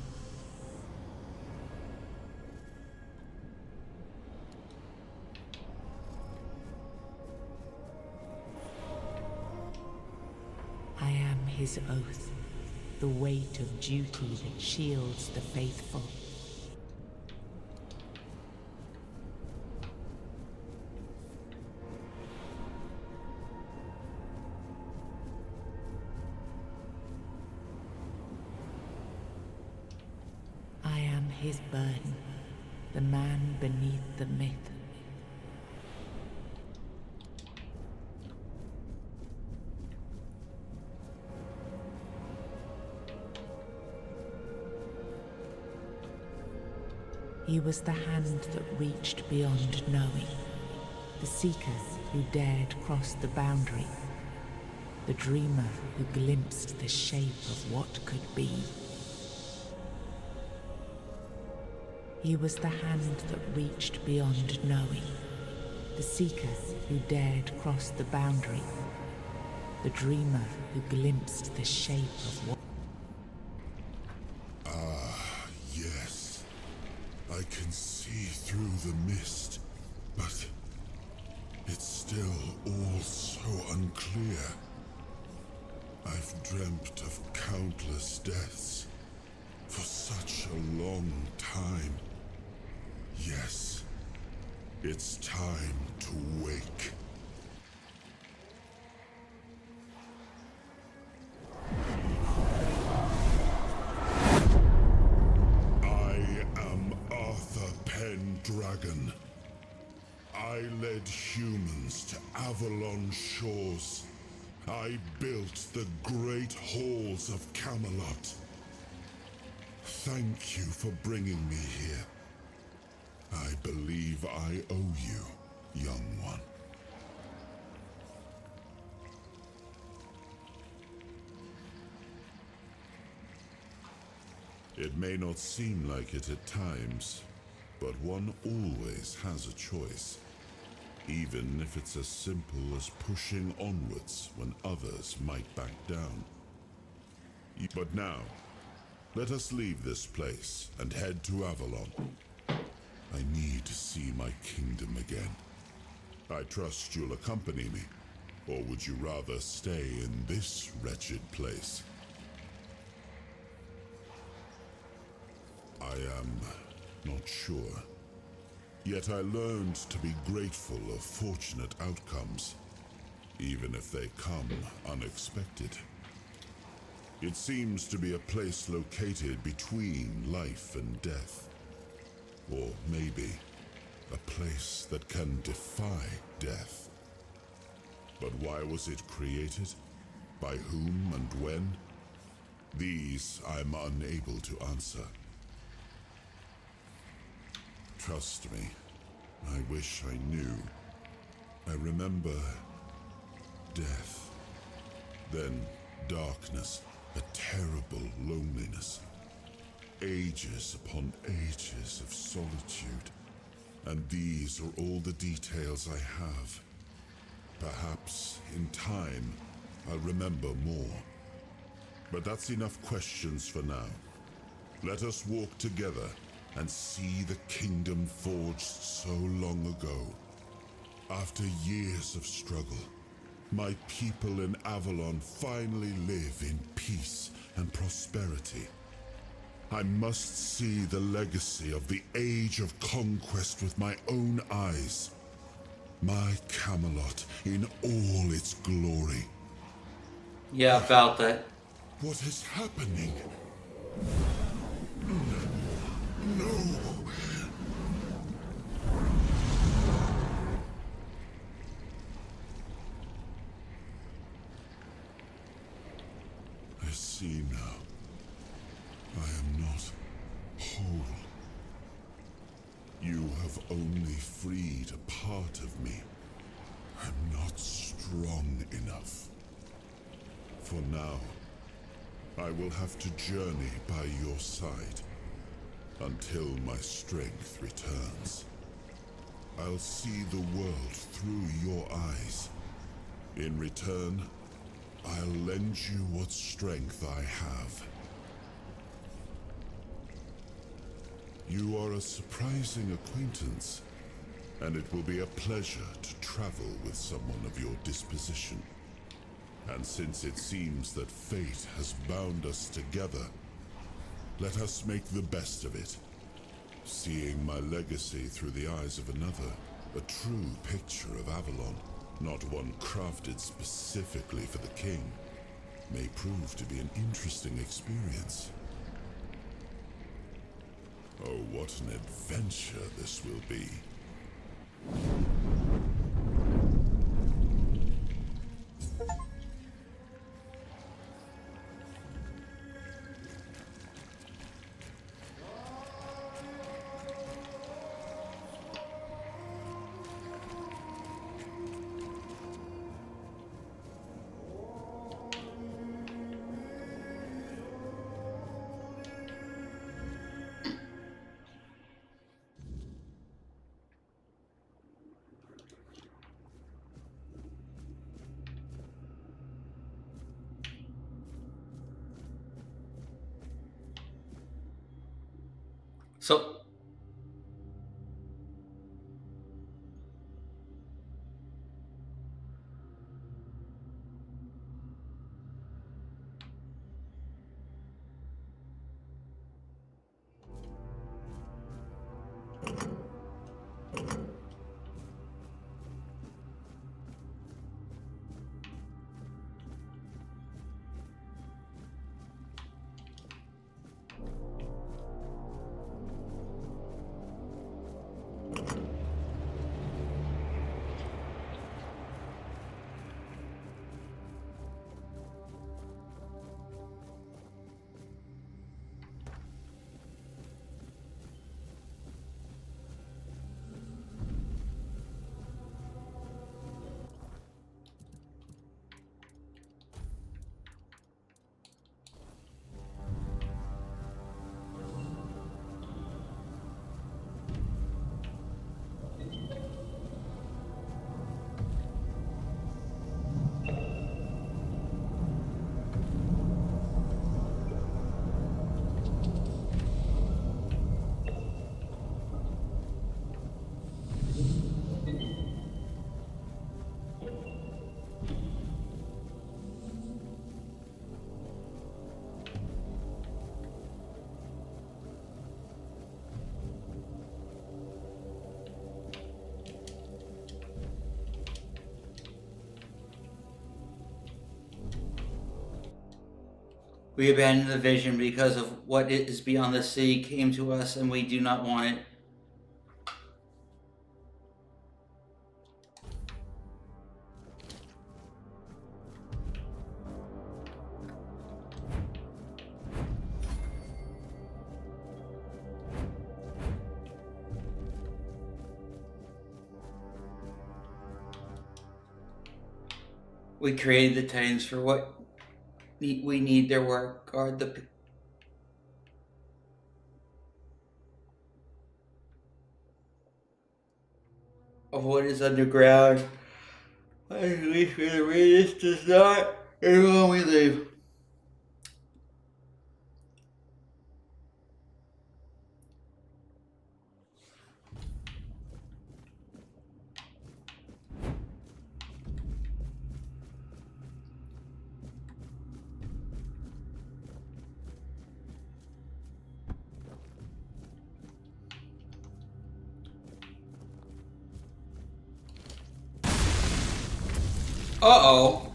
I am his oath, the weight of duty that shields the faithful. I am his burden, the man beneath the myth. He was the hand that reached beyond knowing, the seeker who dared cross the boundary, the dreamer who glimpsed the shape of what could be. He was the hand that reached beyond knowing, the seeker who dared cross the boundary, the dreamer who glimpsed the shape of what... Yes. I can see through the mist, but it's still all so unclear. I've dreamt of countless deaths for such a long time. Yes, it's time to wake. I am Arthur Pendragon. I led humans to Avalon shores. I built the great halls of Camelot. Thank you for bringing me here. I believe I owe you, young one. It may not seem like it at times, but one always has a choice. Even if it's as simple as pushing onwards when others might back down. But now, let us leave this place and head to Avalon. I need to see my kingdom again. I trust you'll accompany me, or would you rather stay in this wretched place? I am not sure. Yet I learned to be grateful of fortunate outcomes, even if they come unexpected. It seems to be a place located between life and death. Or maybe a place that can defy death. But why was it created? By whom and when? These I'm unable to answer. Trust me, I wish I knew. I remember death, then darkness, a terrible loneliness. ages upon ages of solitude, and these are all the details I have. Perhaps, in time, I'll remember more. But that's enough questions for now. Let us walk together and see the kingdom forged so long ago. After years of struggle, my people in Avalon finally live in peace and prosperity. I must see the legacy of the Age of Conquest with my own eyes. My Camelot in all its glory. Yeah, about that. What is happening? No! I see now. I am not whole. You have only freed a part of me. I'm not strong enough. For now, I will have to journey by your side until my strength returns. I'll see the world through your eyes. In return, I'll lend you what strength I have. You are a surprising acquaintance, and it will be a pleasure to travel with someone of your disposition. And since it seems that fate has bound us together, let us make the best of it. Seeing my legacy through the eyes of another, a true picture of Avalon, not one crafted specifically for the king, may prove to be an interesting experience. Oh, what an adventure this will be. So, we abandoned the vision because of what is beyond the sea came to us, and we do not want it. We created the Titans for what we need their work. Guard the of what is underground. At least for the radius does not, and when we leave. Uh-oh.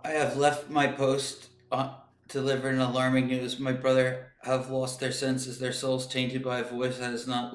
I have left my post delivering alarming news. My brother have lost their senses, their souls tainted by a voice that is not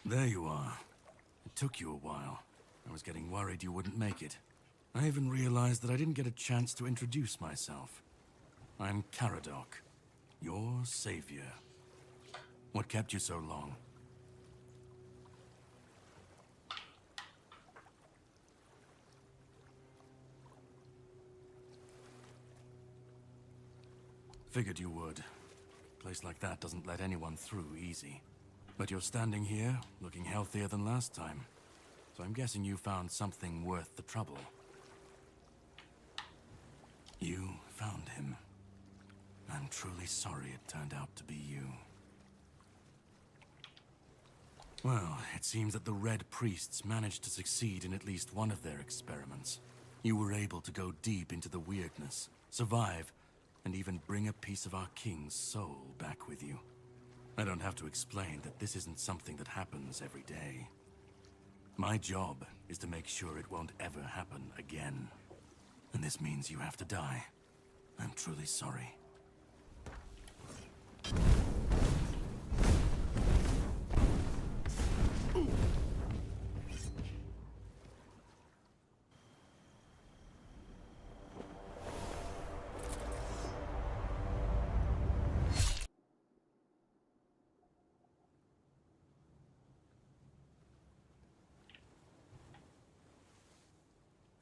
There you are. It took you a while. I was getting worried you wouldn't make it. I even realized that I didn't get a chance to introduce myself. I'm Caradoc, your savior. What kept you so long? Figured you would. A place like that doesn't let anyone through easy. But you're standing here, looking healthier than last time. So I'm guessing you found something worth the trouble. You found him. I'm truly sorry it turned out to be you. Well, it seems that the Red Priests managed to succeed in at least one of their experiments. You were able to go deep into the weirdness, survive, and even bring a piece of our king's soul back with you. I don't have to explain that this isn't something that happens every day. My job is to make sure it won't ever happen again. And this means you have to die. I'm truly sorry.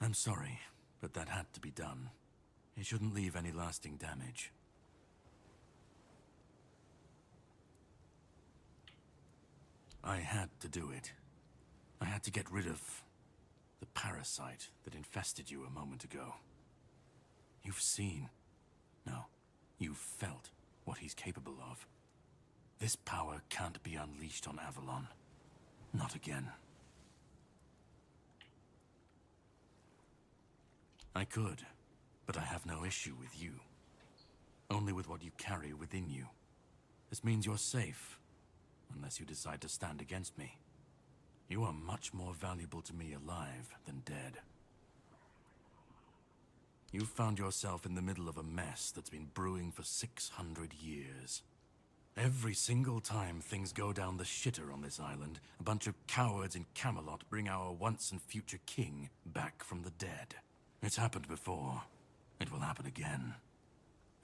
I'm sorry, but that had to be done. It shouldn't leave any lasting damage. I had to do it. I had to get rid of the parasite that infested you a moment ago. You've seen, no, you've felt what he's capable of. This power can't be unleashed on Avalon. Not again. I could, but I have no issue with you. Only with what you carry within you. This means you're safe, unless you decide to stand against me. You are much more valuable to me alive than dead. You've found yourself in the middle of a mess that's been brewing for 600 years. Every single time things go down the shitter on this island, a bunch of cowards in Camelot bring our once and future king back from the dead. It's happened before. It will happen again.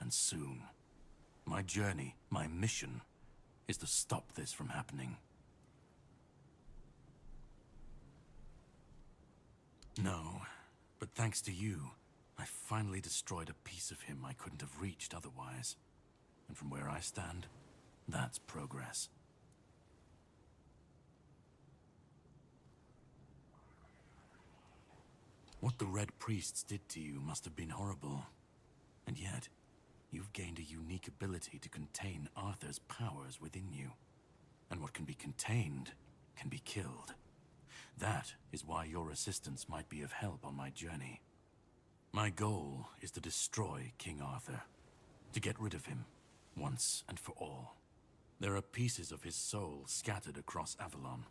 And soon. My journey, my mission, is to stop this from happening. No, but thanks to you, I finally destroyed a piece of him I couldn't have reached otherwise. And from where I stand, that's progress. What the Red Priests did to you must have been horrible. And yet, you've gained a unique ability to contain Arthur's powers within you. And what can be contained can be killed. That is why your assistance might be of help on my journey. My goal is to destroy King Arthur. To get rid of him, once and for all. There are pieces of his soul scattered across Avalon.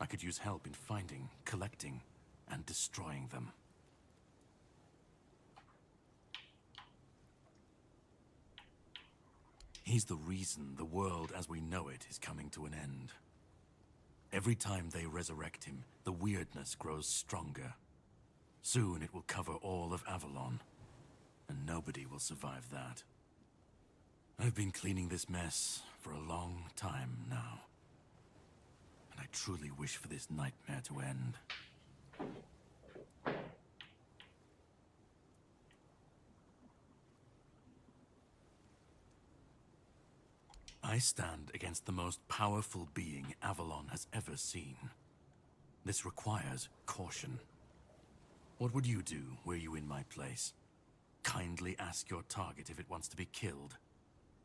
I could use help in finding, collecting, and destroying them. He's the reason the world as we know it is coming to an end. Every time they resurrect him, the weirdness grows stronger. Soon it will cover all of Avalon, and nobody will survive that. I've been cleaning this mess for a long time now, and I truly wish for this nightmare to end. I stand against the most powerful being Avalon has ever seen. This requires caution. What would you do were you in my place? Kindly ask your target if it wants to be killed.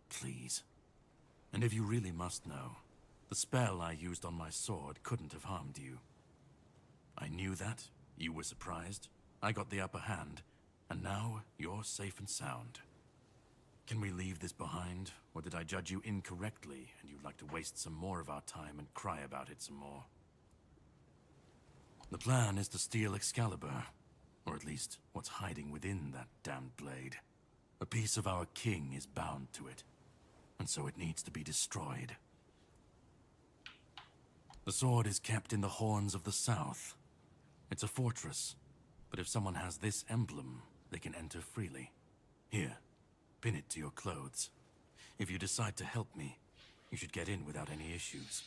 Please. And if you really must know, the spell I used on my sword couldn't have harmed you. I knew that, you were surprised, I got the upper hand, and now you're safe and sound. Can we leave this behind, or did I judge you incorrectly and you'd like to waste some more of our time and cry about it some more? The plan is to steal Excalibur, or at least what's hiding within that damned blade. A piece of our king is bound to it, and so it needs to be destroyed. The sword is kept in the Horns of the South. It's a fortress, but if someone has this emblem, they can enter freely. Here, pin it to your clothes. If you decide to help me, you should get in without any issues.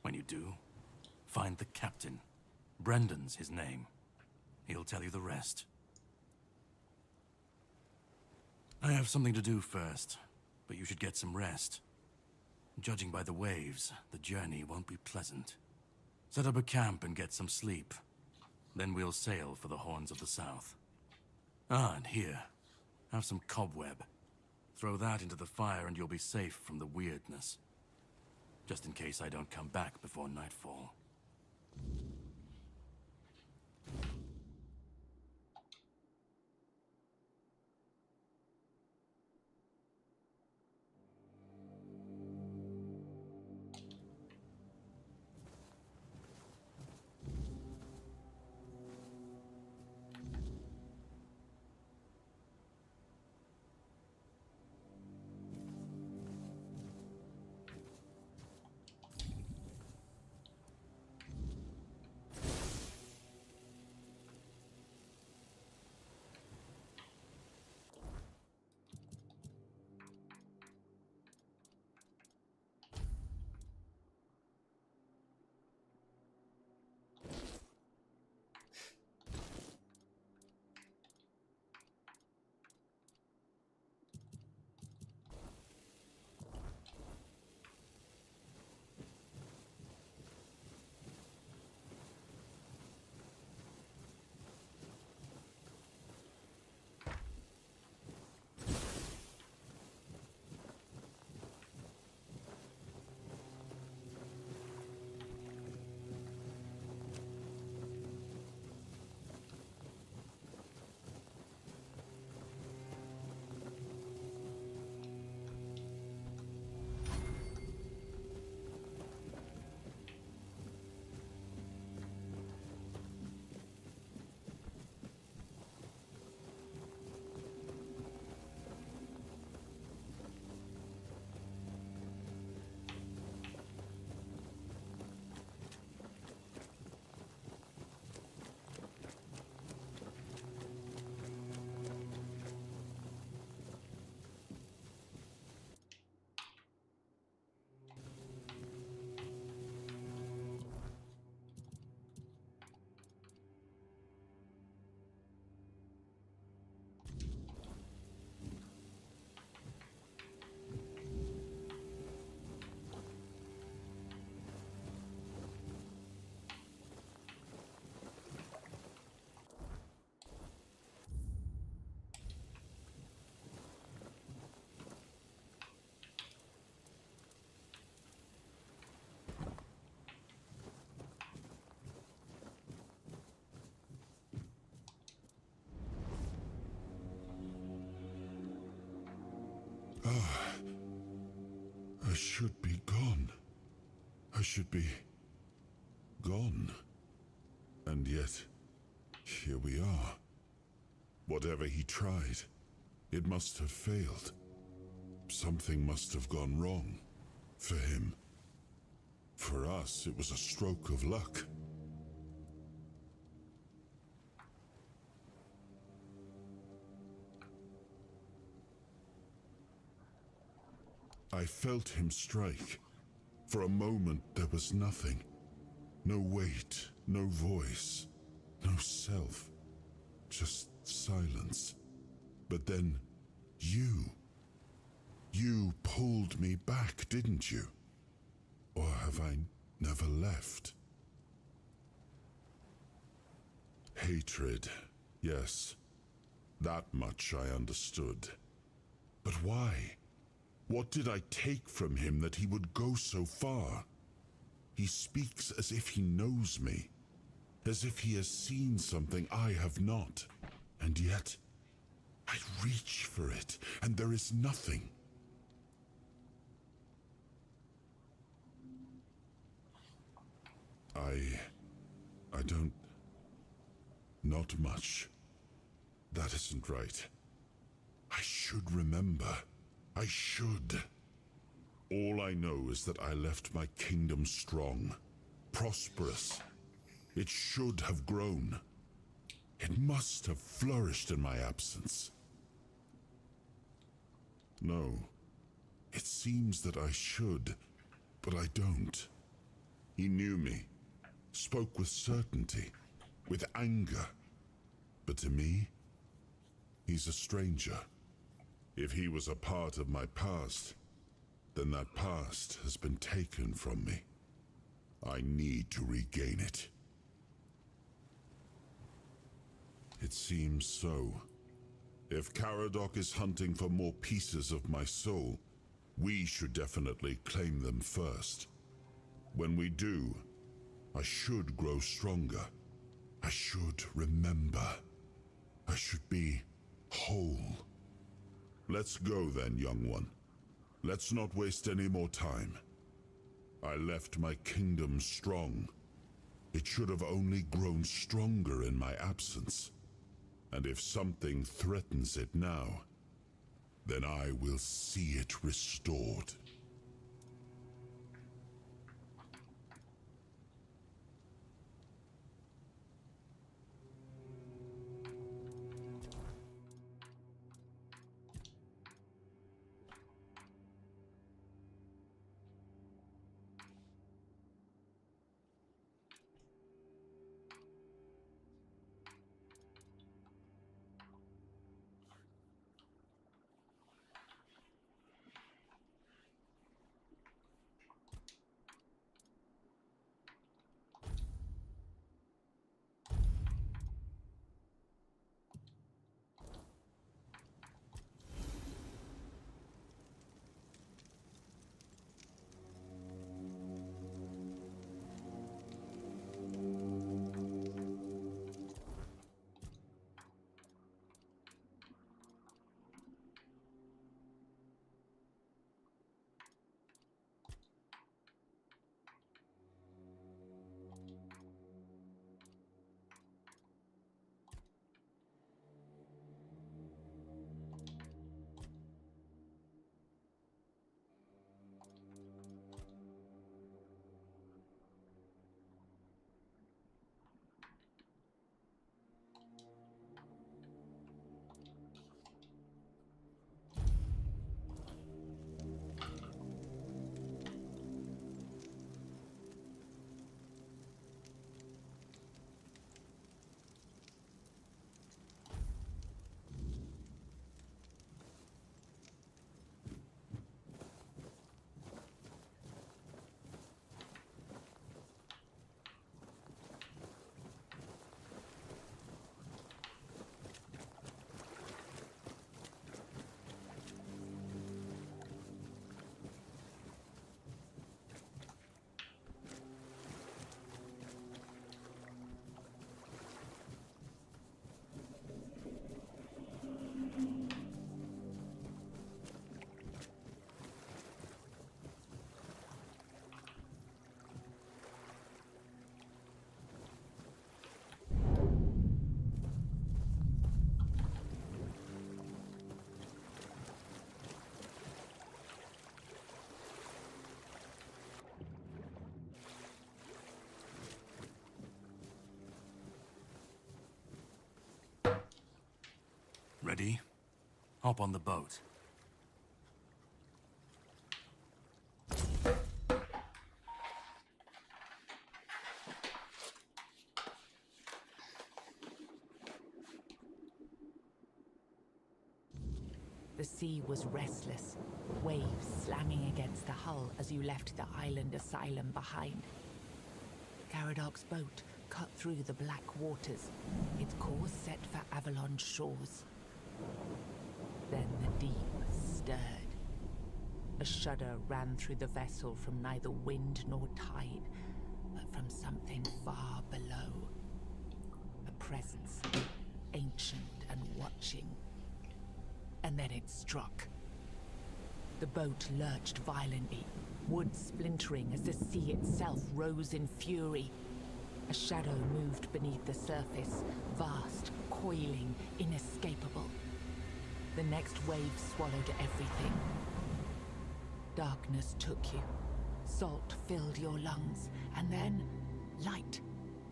When you do, find the captain. Brendan's his name. He'll tell you the rest. I have something to do first, but you should get some rest. Judging by the waves, the journey won't be pleasant. Set up a camp and get some sleep. Then we'll sail for the Horns of the South. Ah, and here, have some cobweb. Throw that into the fire and you'll be safe from the weirdness. Just in case I don't come back before nightfall. I should be gone. I should be gone. And yet, here we are. Whatever he tried, it must have failed. Something must have gone wrong. For him. For us, it was a stroke of luck. I felt him strike. For a moment, there was nothing. No weight, no voice, no self. Just silence. But then, you pulled me back, didn't you? Or have I never left? Hatred, yes. That much I understood. But why? What did I take from him that he would go so far? He speaks as if he knows me, as if he has seen something I have not. And yet, I reach for it, and there is nothing. I don't... Not much. That isn't right. I should remember. I should. All I know is that I left my kingdom strong, prosperous. It should have grown. It must have flourished in my absence. No. It seems that I should, but I don't. He knew me, spoke with certainty, with anger. But to me, he's a stranger. If he was a part of my past, then that past has been taken from me. I need to regain it. It seems so. If Caradoc is hunting for more pieces of my soul, we should definitely claim them first. When we do, I should grow stronger. I should remember. I should be whole. Let's go then, young one. Let's not waste any more time. I left my kingdom strong. It should have only grown stronger in my absence. And if something threatens it now, then I will see it restored. Ready? Hop on the boat. The sea was restless, waves slamming against the hull as you left the island asylum behind. Caradoc's boat cut through the black waters, its course set for Avalon's shores. Then the deep stirred. A shudder ran through the vessel from neither wind nor tide, but from something far below. A presence, ancient and watching. And then it struck. The boat lurched violently, wood splintering as the sea itself rose in fury. A shadow moved beneath the surface, vast, coiling, inescapable. The next wave swallowed everything. Darkness took you. Salt filled your lungs, and then Light.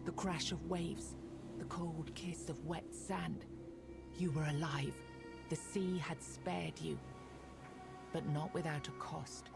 The crash of waves. The cold kiss of wet sand. You were alive. The sea had spared you. But not without a cost.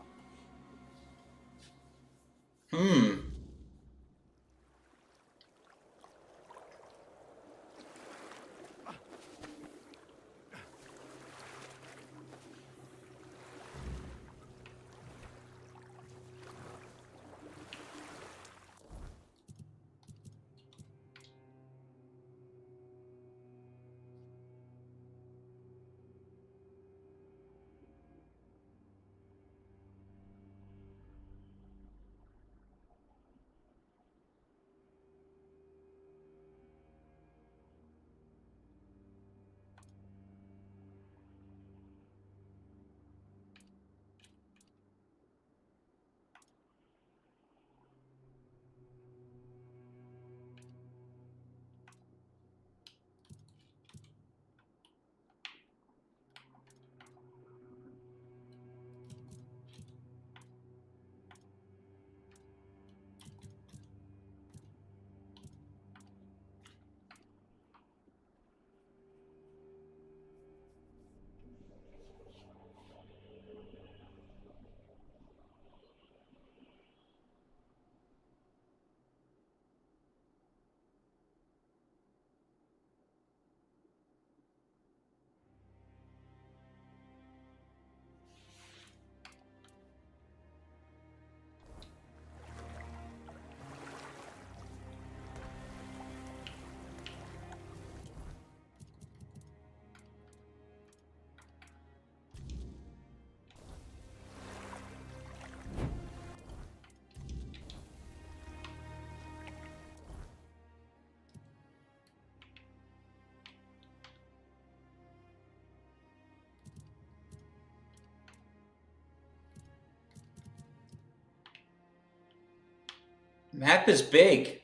Map is big.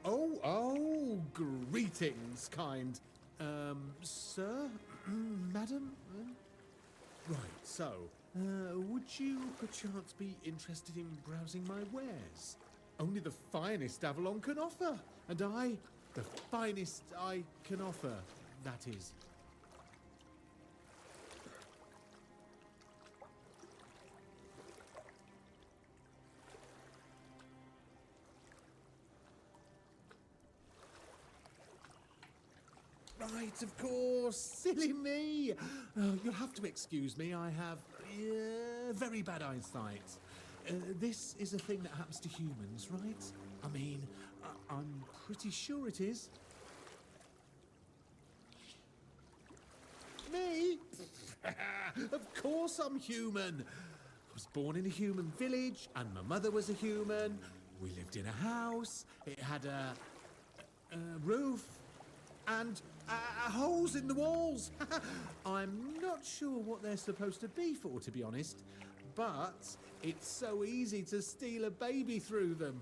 Oh, greetings, kind. Sir? Madam? Right, so, would you perchance be interested in browsing my wares? Only the finest Avalon can offer, and the finest I can offer, that is. Right, of course. Silly me. Oh, you'll have to excuse me. I have very bad eyesight. This is a thing that happens to humans, right? I mean, I'm pretty sure it is. Me? Of course I'm human. I was born in a human village, and my mother was a human. We lived in a house. It had a roof and holes in the walls. I'm not sure what they're supposed to be for, to be honest. But it's so easy to steal a baby through them.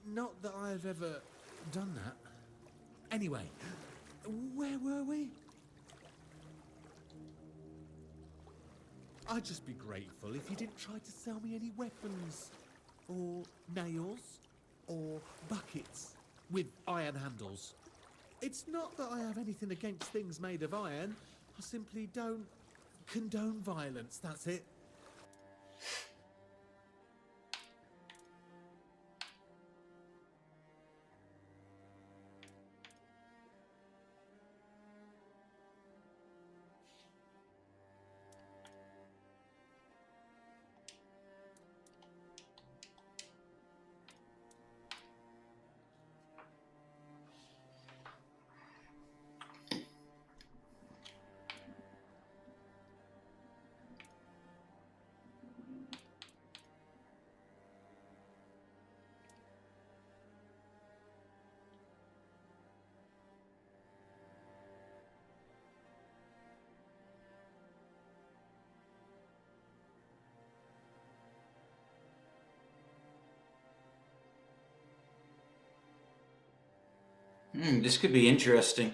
Not that I've ever done that. Anyway, where were we? I'd just be grateful if you didn't try to sell me any weapons. or nails, or buckets with iron handles. It's not that I have anything against things made of iron. I simply don't condone violence, that's it. This could be interesting.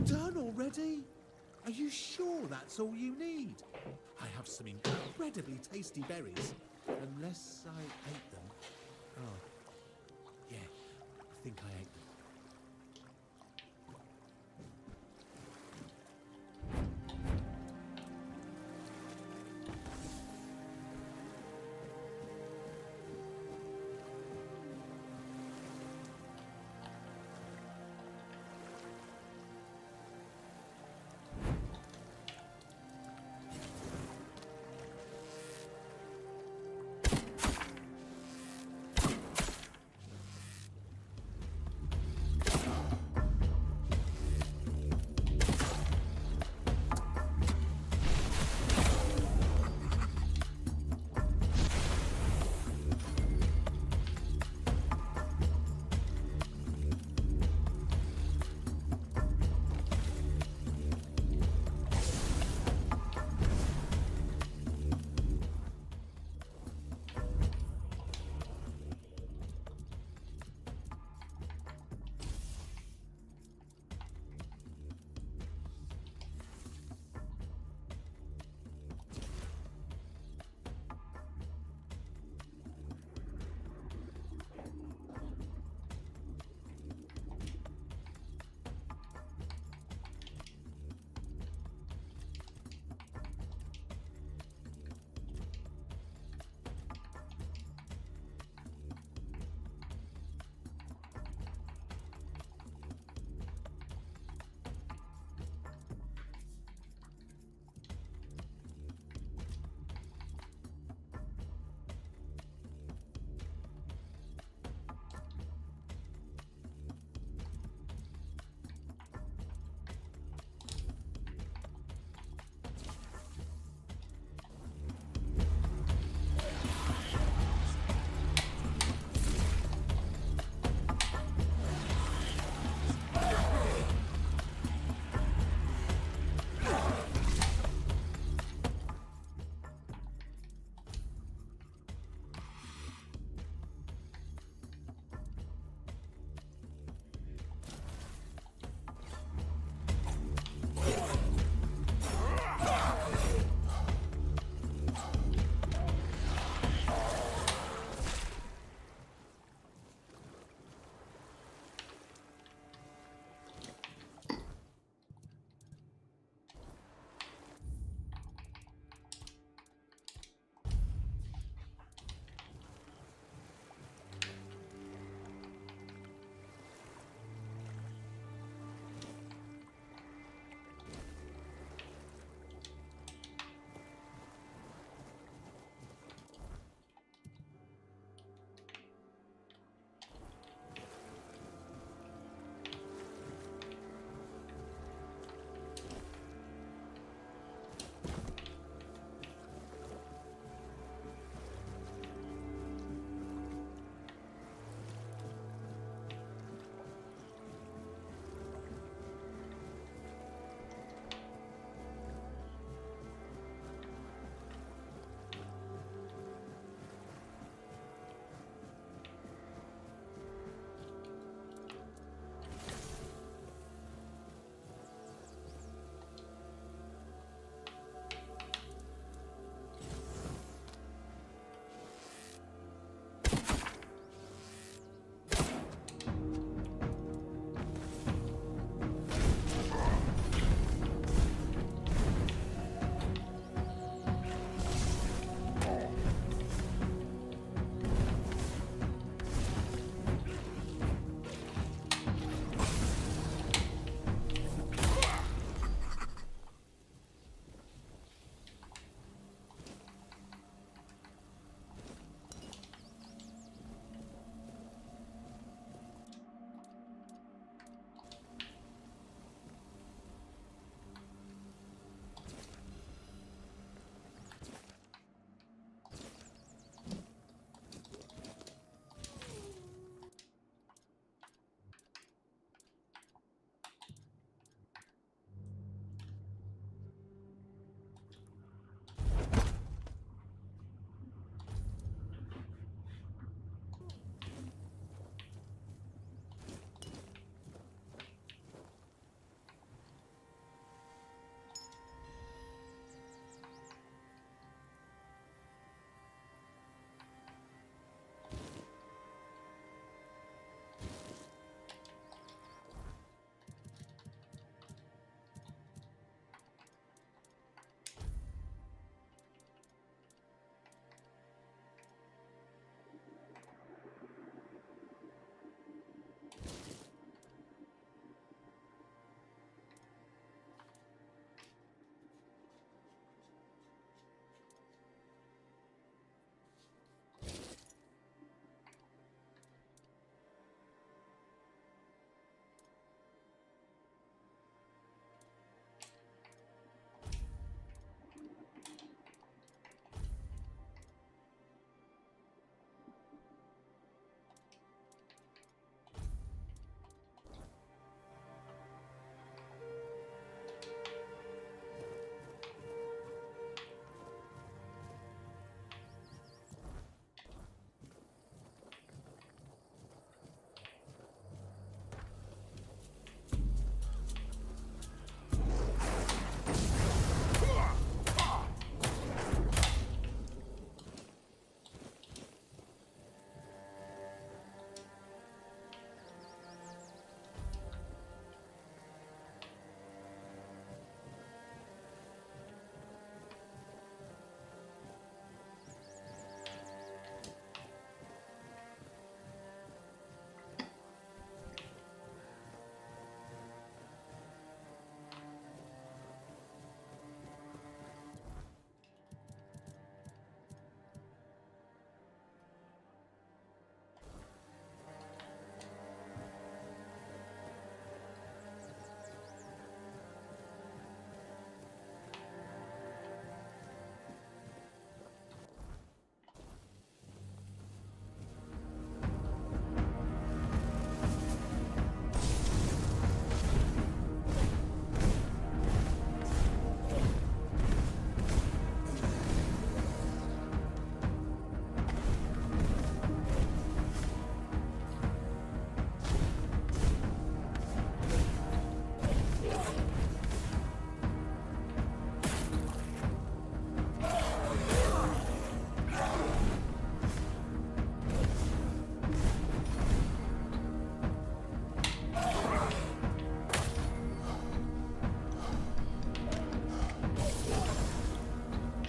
Done already? Are you sure that's all you need? I have some incredibly tasty berries. Unless I ate them. Oh. Yeah, I think I ate them.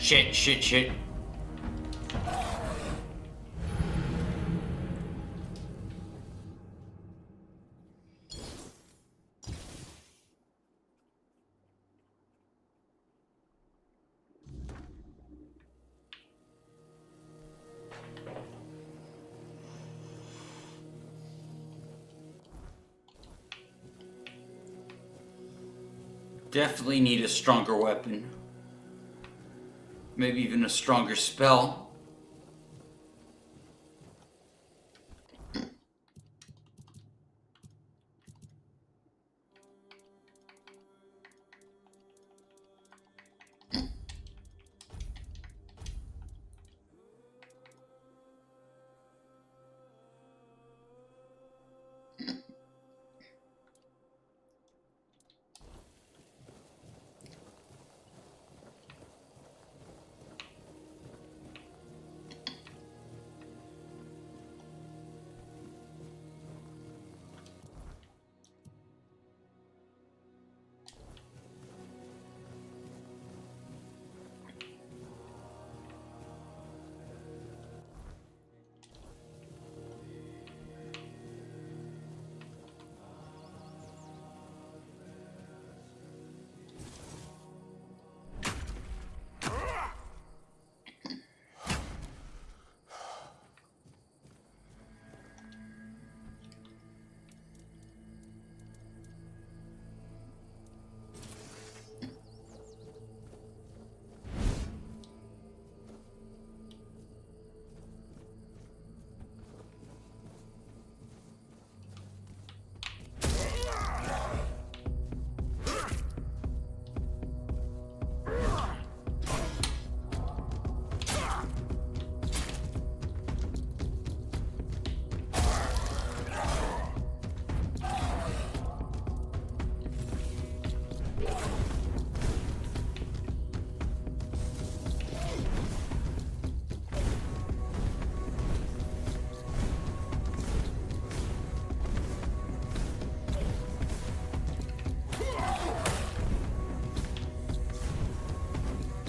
Shit. Definitely need a stronger weapon. Maybe even a stronger spell.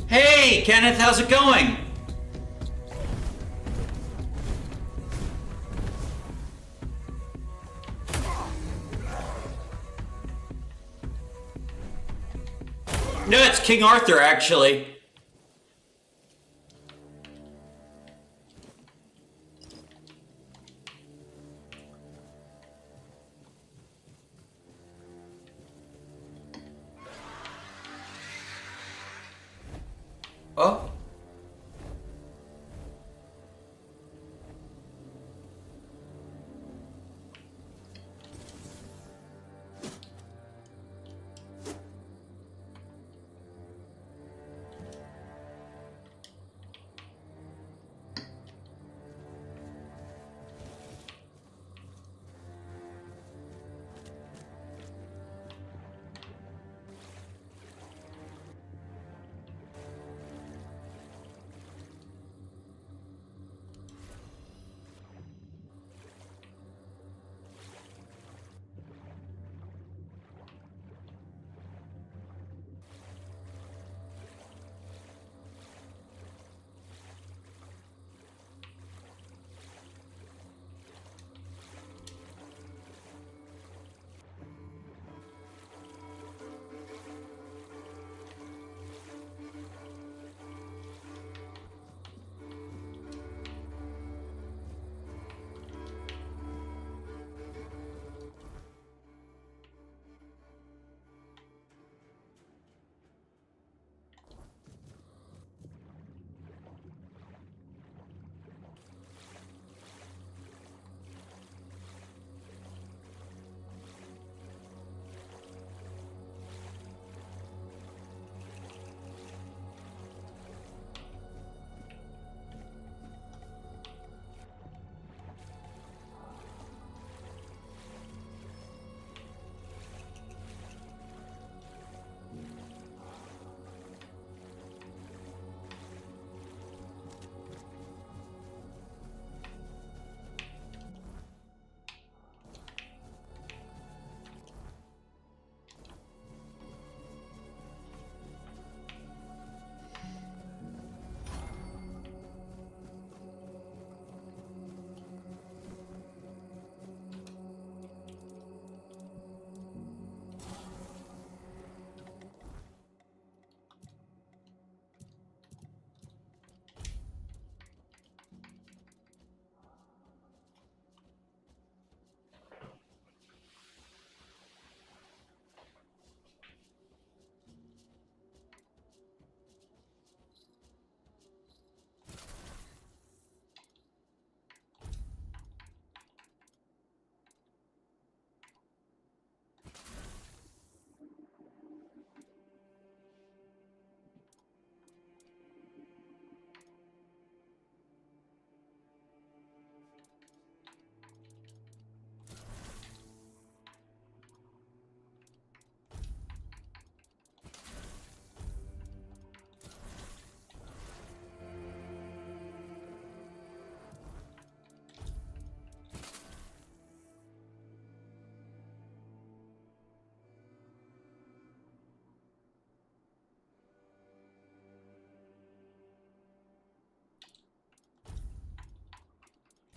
Hey, Kenneth, how's it going? No, it's King Arthur, actually. Oh.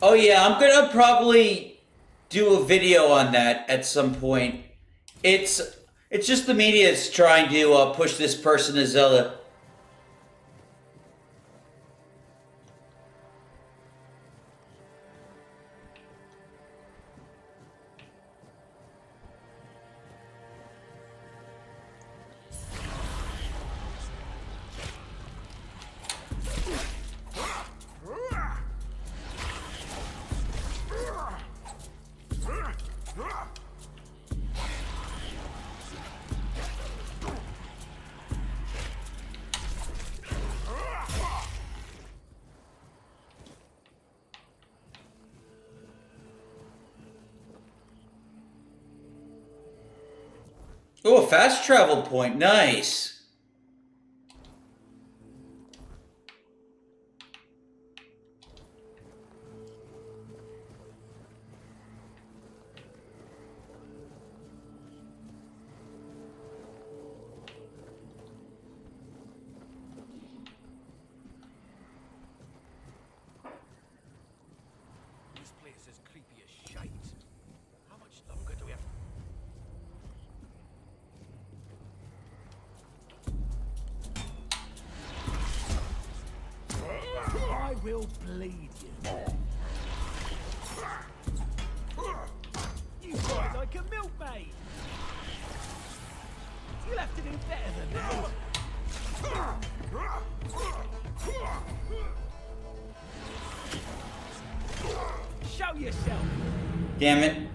Oh yeah, I'm gonna probably do a video on that at some point. It's just the media is trying to push this person as Zelda. Oh, a fast travel point. Nice. This place is creepy as shite. How much longer do we have? I will bleed you. You fight like a milkmaid. You'll have to do better than that. Show yourself. Damn it.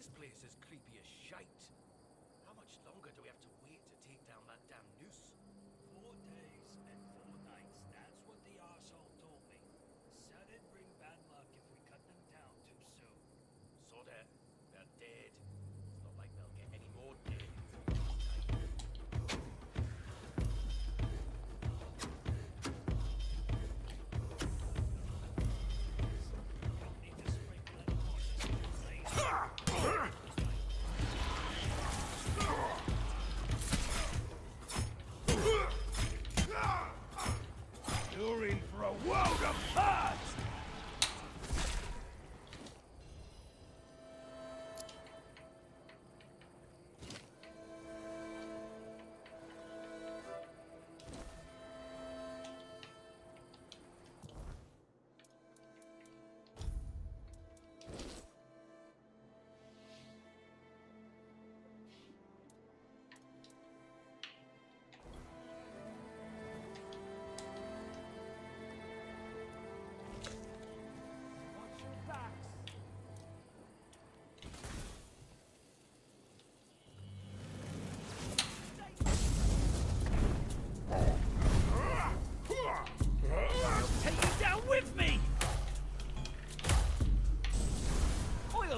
This place is creepy as shite. How much longer do we have to wait to take down that damn noose? 4 days and 4 nights. That's what the arsehole told me. Said it'd bring bad luck if we cut them down too soon. So they're dead. It's not like they'll get any more dead. Need to sprinkle it on us.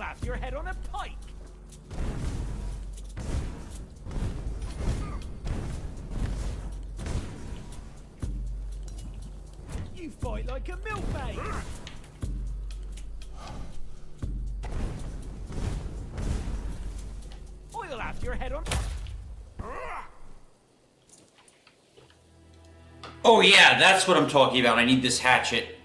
have your head on a pike. You fight like a milkmaid. I'll have your head on. Oh yeah, that's what I'm talking about. I need this hatchet.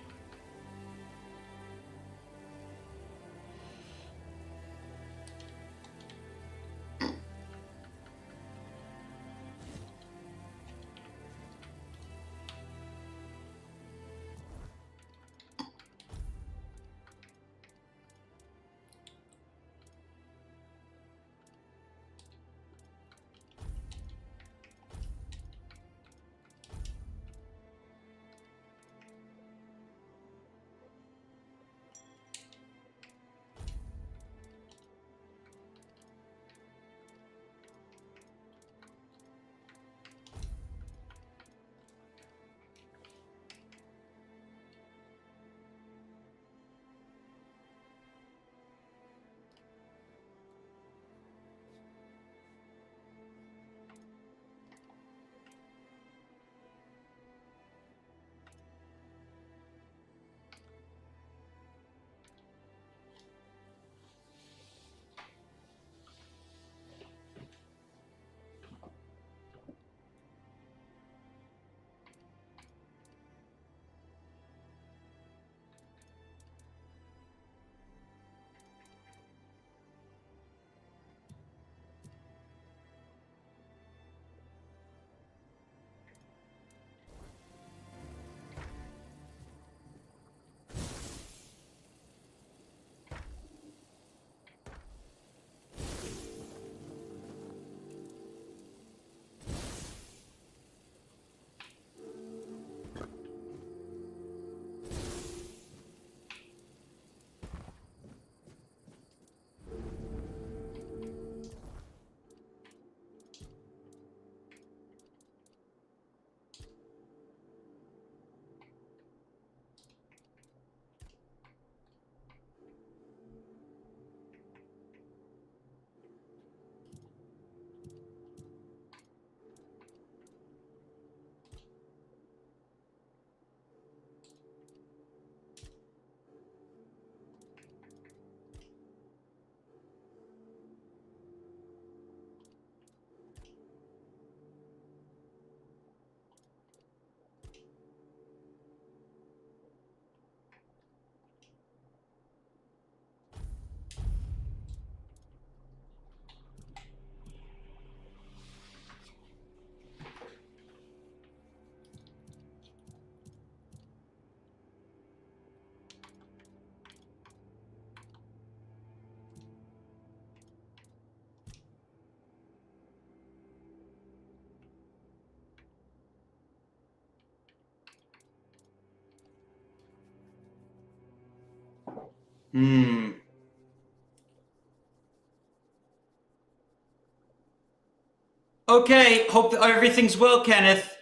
Okay, hope that everything's well, Kenneth.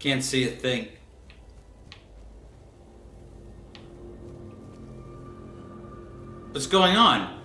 Can't see a thing. What's going on?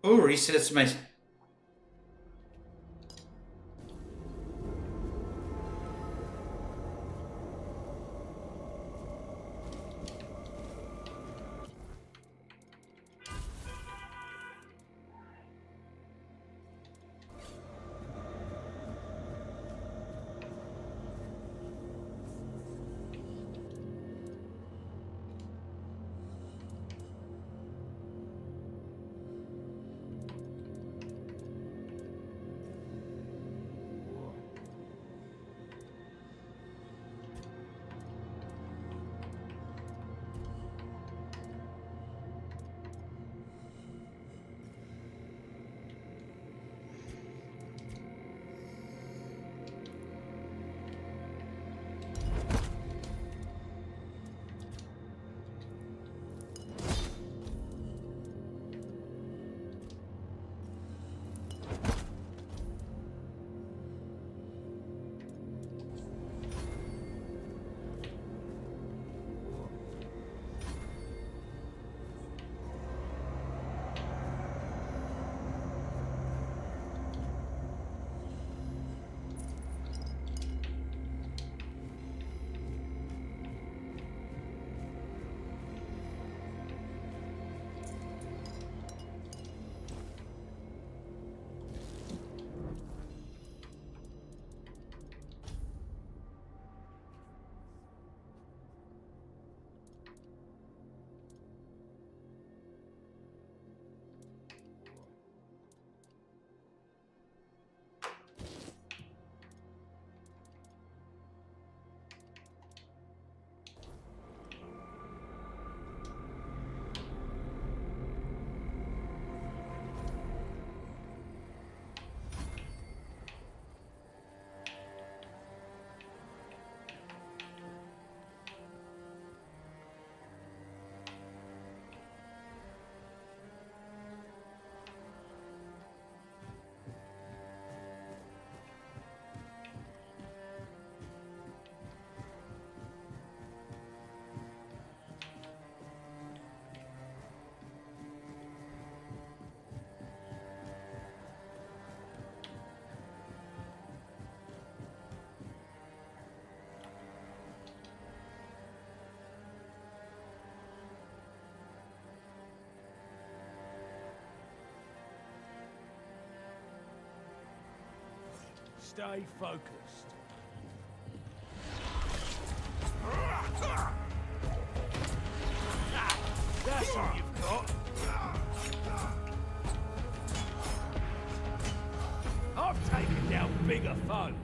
Oh, resets my... Stay focused. That's all you've got. I've taken down bigger foes.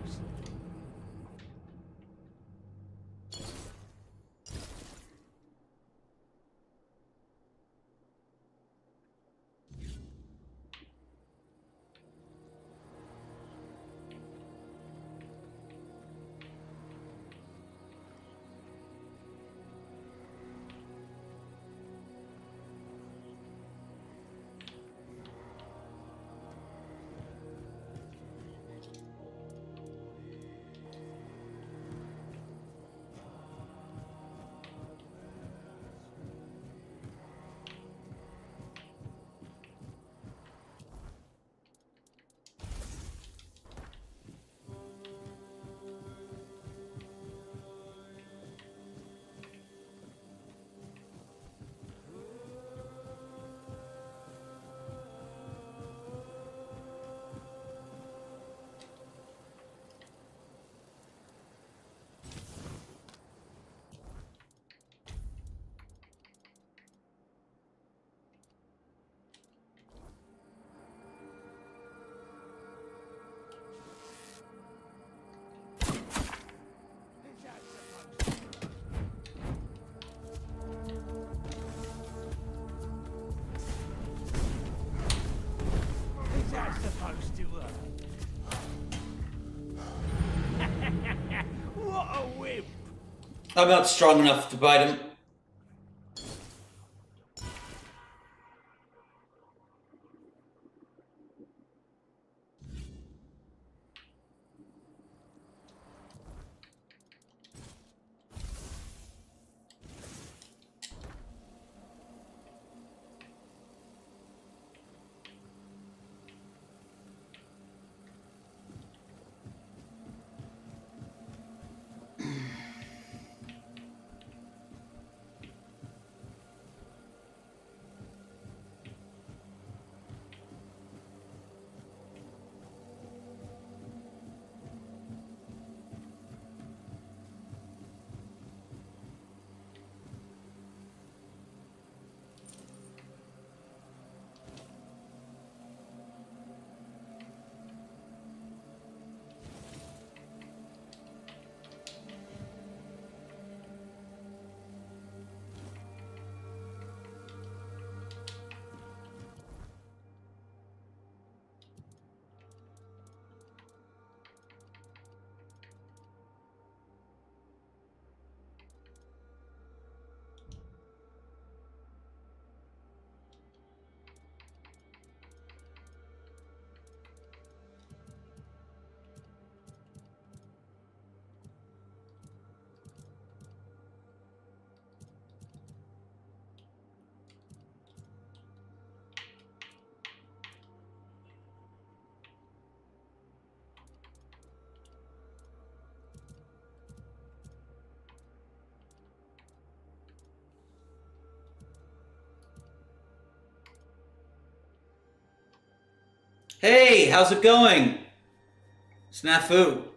Is that supposed to hurt? What a whip! I'm not strong enough to bite him. Hey, how's it going? Snafu.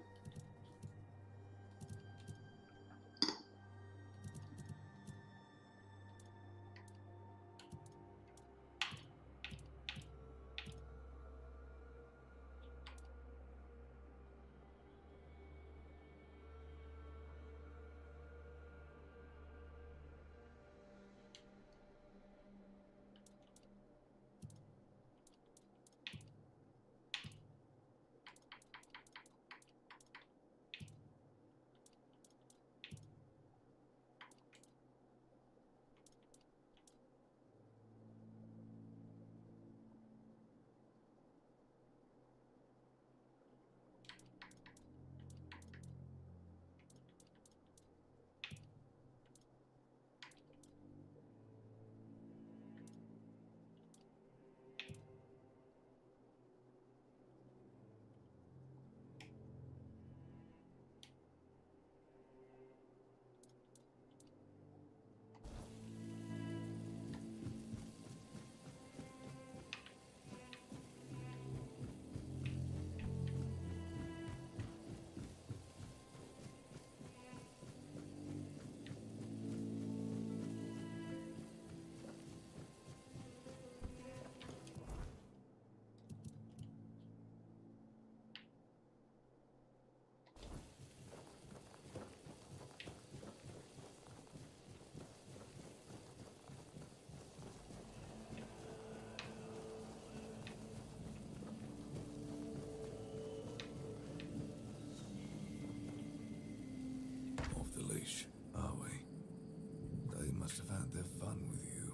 must have had their fun with you.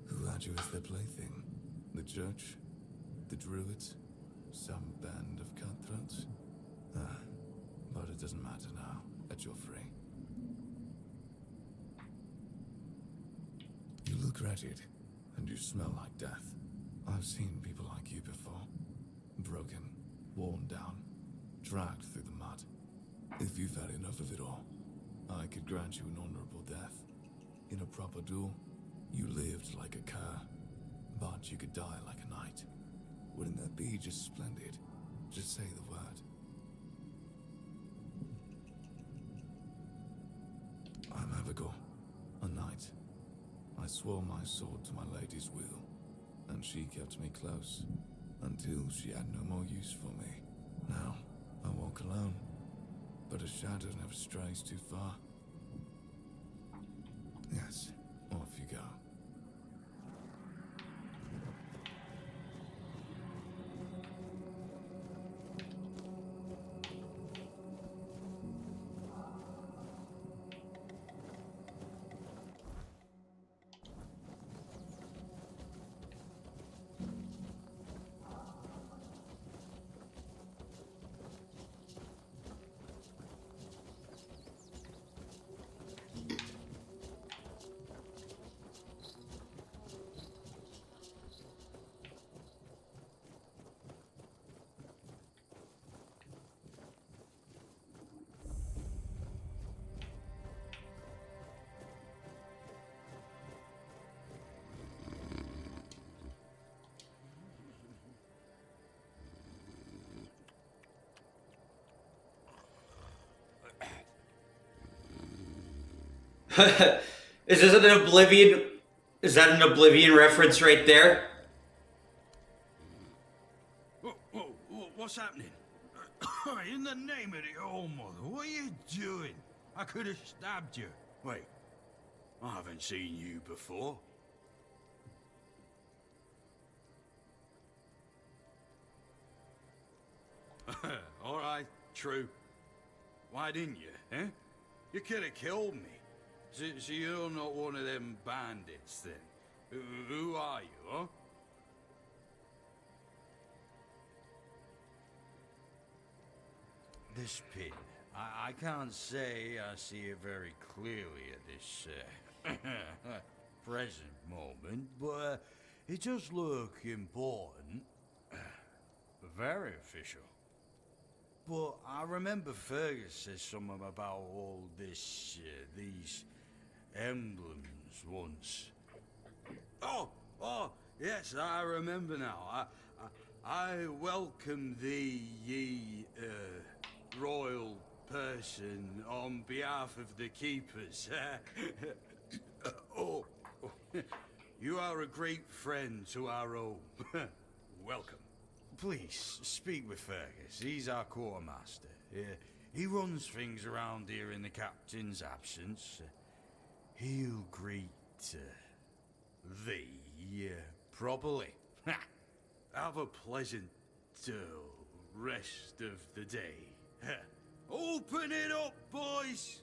Who had you as their plaything? The church? The druids? Some band of cutthroats? But it doesn't matter now, that you're free. You look wretched, and you smell like death. I've seen people like you before. Broken, worn down, dragged through the mud. If you've had enough of it all, I could grant you an honorable death. In a proper duel, you lived like a cur, but you could die like a knight. Wouldn't that be just splendid? Just say the word. I'm Abigail, a knight. I swore my sword to my lady's will, and she kept me close, until she had no more use for me. Now, I walk alone, but a shadow never strays too far. Yes, off you go. Is this an Oblivion? Is that an Oblivion reference right there? What's happening? In the name of the All Mother, what are you doing? I could have stabbed you. Wait, I haven't seen you before. All right, true. Why didn't you, eh? You could have killed me. So you're not one of them bandits, then? Who are you, huh? This pin, I can't say I see it very clearly at this present moment, but it does look important. Very official. But I remember Fergus said something about all this, these emblems once. Oh, yes, I remember now. I welcome thee, ye, royal person, on behalf of the keepers. You are a great friend to our home. Welcome. Please, speak with Fergus. He's our quartermaster. He runs things around here in the captain's absence. He'll greet thee properly. Have a pleasant rest of the day. Open it up, boys!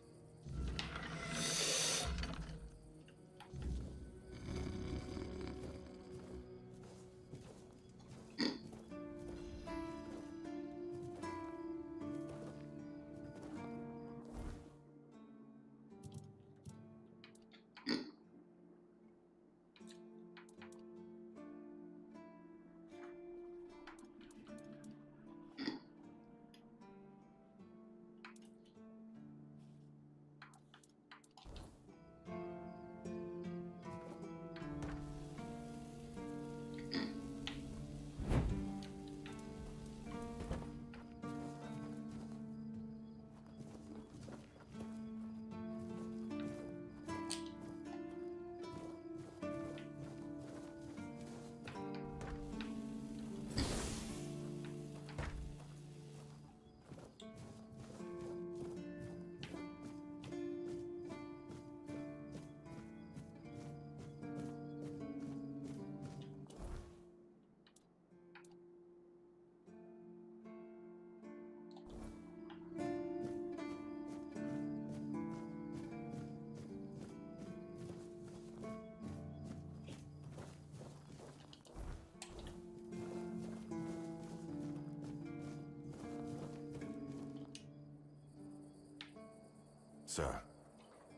Sir,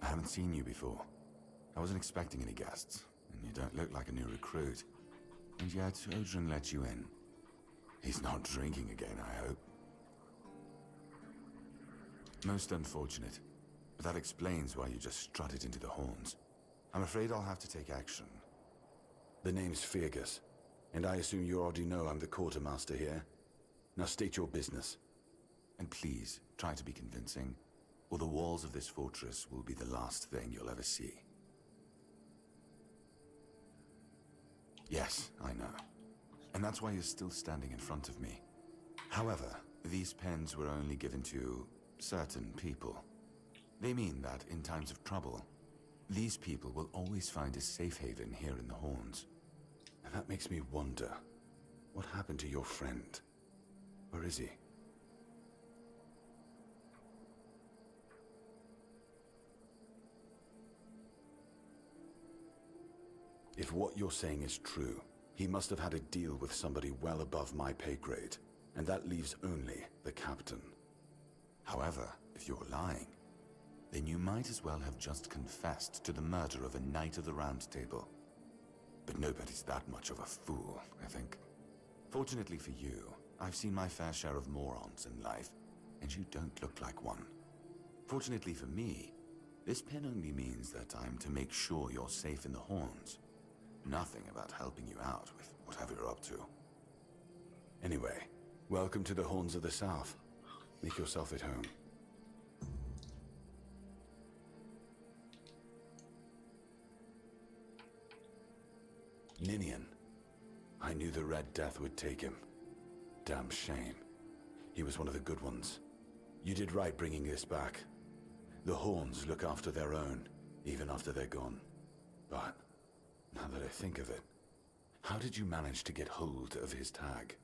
I haven't seen you before. I wasn't expecting any guests, and you don't look like a new recruit. And yet, Odrin let you in. He's not drinking again, I hope. Most unfortunate, but that explains why you just strutted into the horns. I'm afraid I'll have to take action. The name's Fergus, and I assume you already know I'm the quartermaster here. Now state your business. And please, try to be convincing, or the walls of this fortress will be the last thing you'll ever see. Yes, I know. And that's why you're still standing in front of me. However, these pens were only given to certain people. They mean that in times of trouble, these people will always find a safe haven here in the Horns. And that makes me wonder, what happened to your friend? Where is he? If what you're saying is true, he must have had a deal with somebody well above my pay grade, and that leaves only the captain. However, if you're lying, then you might as well have just confessed to the murder of a Knight of the Round Table. But nobody's that much of a fool, I think. Fortunately for you, I've seen my fair share of morons in life, and you don't look like one. Fortunately for me, this pen only means that I'm to make sure you're safe in the Horns. Nothing about helping you out with whatever you're up to. Anyway, welcome to the Horns of the South. Make yourself at home. Ninian. I knew the Red Death would take him. Damn shame. He was one of the good ones. You did right bringing this back. The Horns look after their own, even after they're gone. But, now that I think of it, how did you manage to get hold of his tag?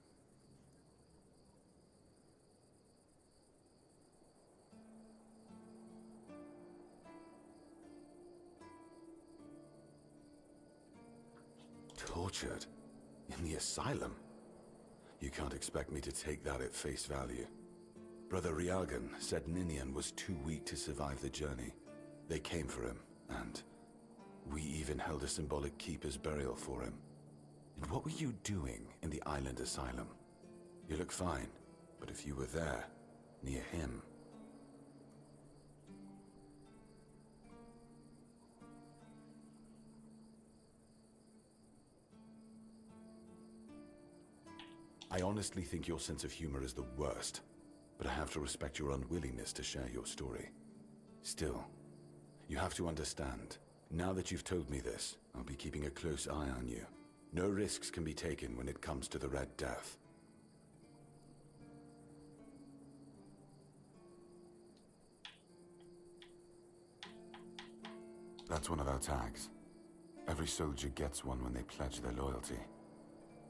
Tortured? In the asylum? You can't expect me to take that at face value. Brother Riagan said Ninian was too weak to survive the journey. They came for him, and we even held a symbolic keeper's burial for him. And what were you doing in the island asylum? You look fine, but if you were there, near him... I honestly think your sense of humor is the worst, but I have to respect your unwillingness to share your story. Still, you have to understand, now that you've told me this, I'll be keeping a close eye on you. No risks can be taken when it comes to the Red Death. That's one of our tags. Every soldier gets one when they pledge their loyalty.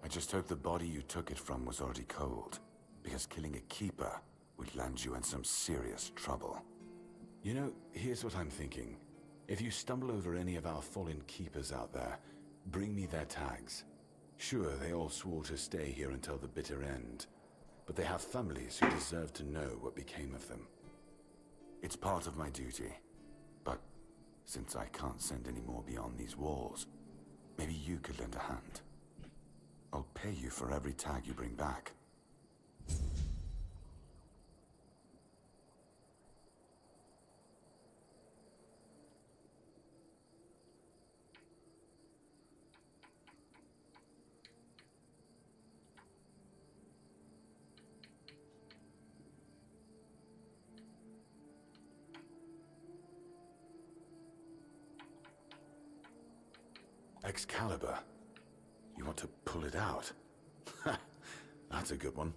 I just hope the body you took it from was already cold, because killing a keeper would land you in some serious trouble. You know, here's what I'm thinking. If you stumble over any of our fallen keepers out there, bring me their tags. Sure, they all swore to stay here until the bitter end, but they have families who deserve to know what became of them. It's part of my duty, but since I can't send any more beyond these walls, maybe you could lend a hand. I'll pay you for every tag you bring back. Excalibur? You want to pull it out? That's a good one.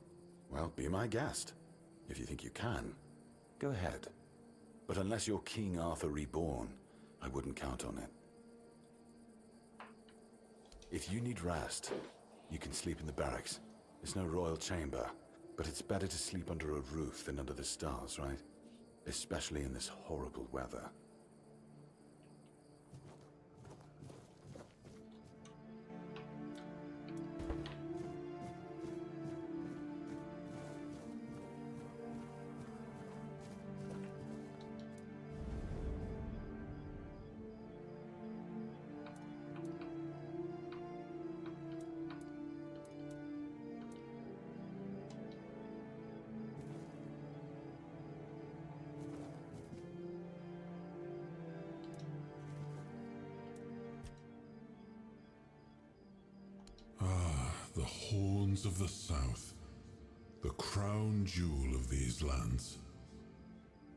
Well, be my guest. If you think you can, go ahead. But unless you're King Arthur reborn, I wouldn't count on it. If you need rest, you can sleep in the barracks. It's no royal chamber, but it's better to sleep under a roof than under the stars, right? Especially in this horrible weather. The horns of the south, the crown jewel of these lands.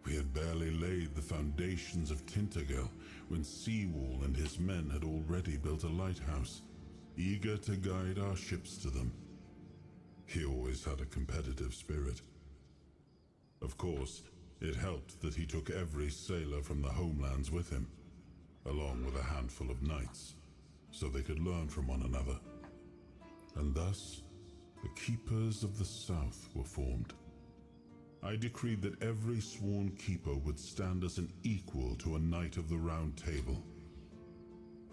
We had barely laid the foundations of Tainted Grail when Seawall and his men had already built a lighthouse, eager to guide our ships to them. He always had a competitive spirit. Of course, it helped that he took every sailor from the homelands with him, along with a handful of knights, so they could learn from one another. And thus, the Keepers of the South were formed. I decreed that every sworn keeper would stand as an equal to a Knight of the Round Table.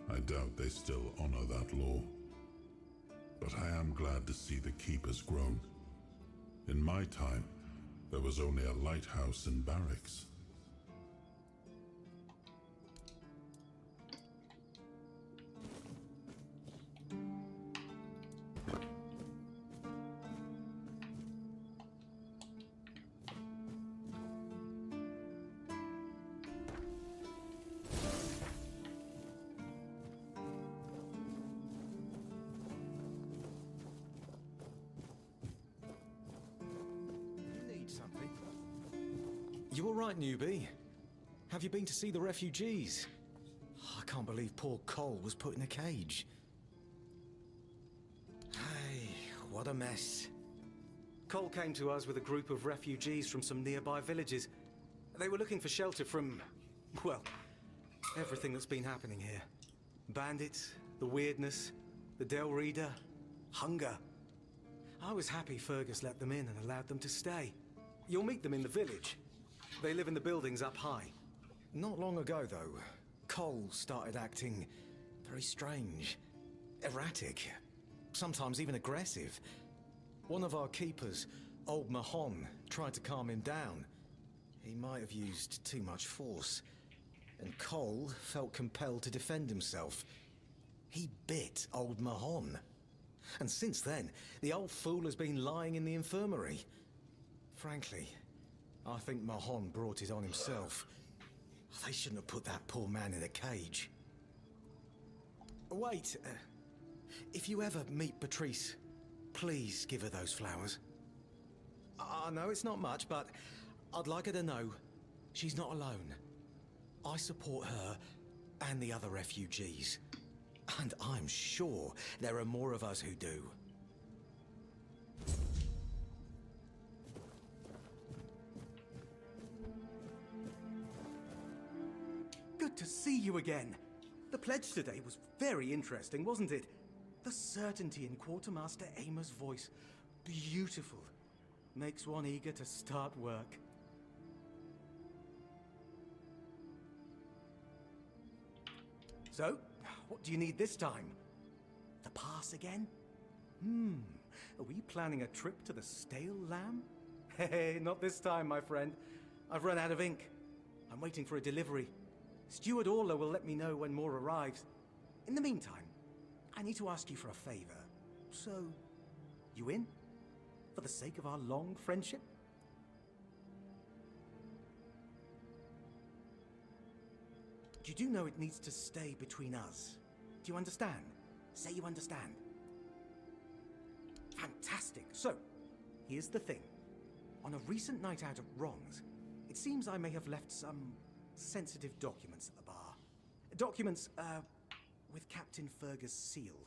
I doubt they still honor that law. But I am glad to see the keepers grown. In my time, there was only a lighthouse and barracks. You all right, newbie? Have you been to see the refugees? I can't believe poor Cole was put in a cage. Hey, what a mess. Cole came to us with a group of refugees from some nearby villages. They were looking for shelter from, well, everything that's been happening here. Bandits, the weirdness, the Del Reader, hunger. I was happy Fergus let them in and allowed them to stay. You'll meet them in the village. They live in the buildings up high. Not long ago, though, Cole started acting very strange, erratic, sometimes even aggressive. One of our keepers, Old Mahon, tried to calm him down. He might have used too much force, and Cole felt compelled to defend himself. He bit Old Mahon. And since then, the old fool has been lying in the infirmary. Frankly, I think Mahon brought it on himself. They shouldn't have put that poor man in a cage. Wait, if you ever meet Patrice, please give her those flowers. I know it's not much, but I'd like her to know she's not alone. I support her and the other refugees. And I'm sure there are more of us who do. Good to see you again. The pledge today was very interesting, wasn't it? The certainty in Quartermaster Aymer's voice. Beautiful. Makes one eager to start work. So, what do you need this time? The pass again? Are we planning a trip to the Stale Lamb? Hey, not this time, my friend. I've run out of ink. I'm waiting for a delivery. Steward Orla will let me know when more arrives. In the meantime, I need to ask you for a favor. So, you in? For the sake of our long friendship? You do know it needs to stay between us. Do you understand? Say you understand. Fantastic. So, here's the thing. On a recent night out at Wrongs, it seems I may have left some sensitive documents at the bar. Documents, with Captain Fergus' seal.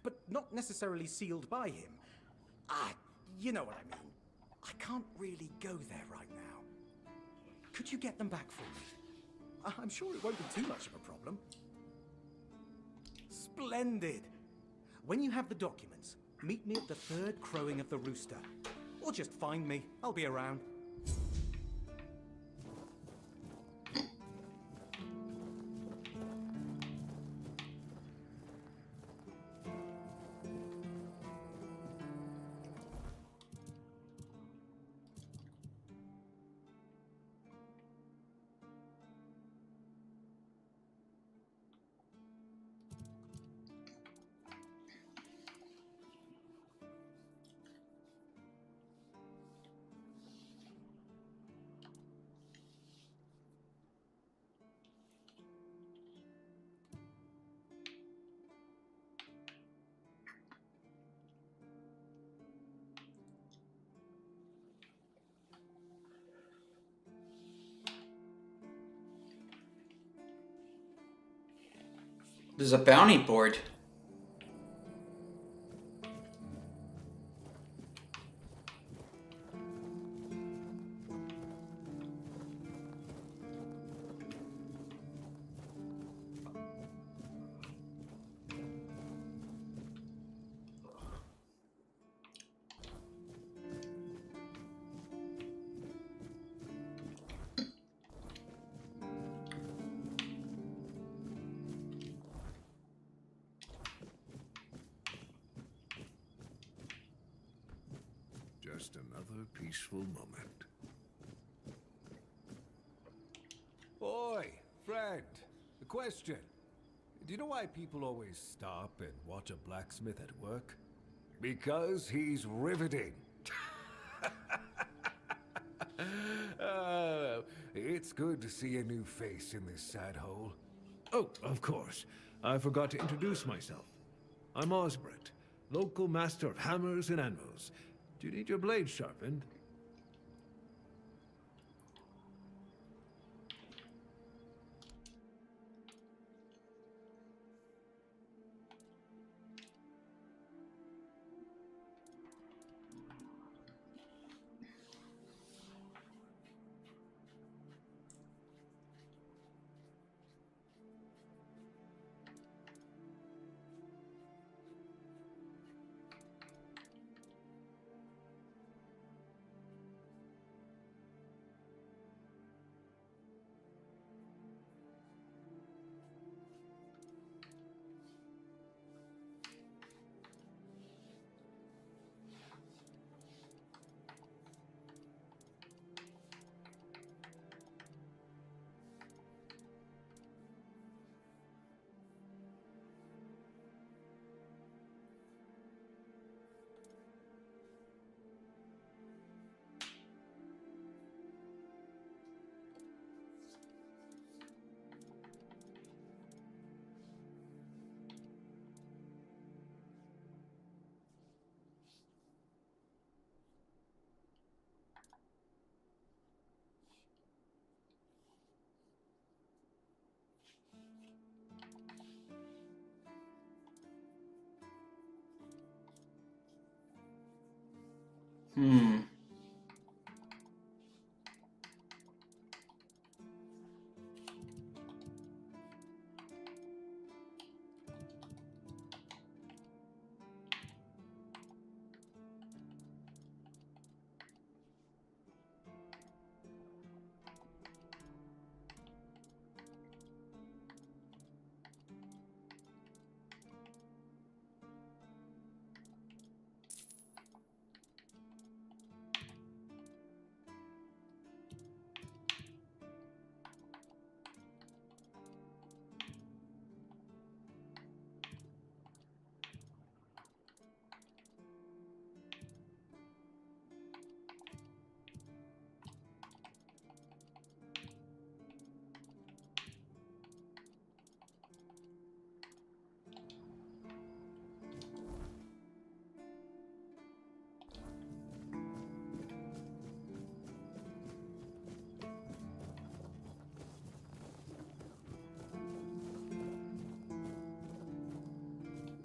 But not necessarily sealed by him. You know what I mean. I can't really go there right now. Could you get them back for me? I'm sure it won't be too much of a problem. Splendid! When you have the documents, meet me at the third crowing of the rooster. Or just find me. I'll be around. There's a bounty board. Just another peaceful moment. Oi, friend. A question. Do you know why people always stop and watch a blacksmith at work? Because he's riveting. It's good to see a new face in this sad hole. Oh, of course. I forgot to introduce myself. I'm Osbert, local master of hammers and anvils. Do you need your blade sharpened?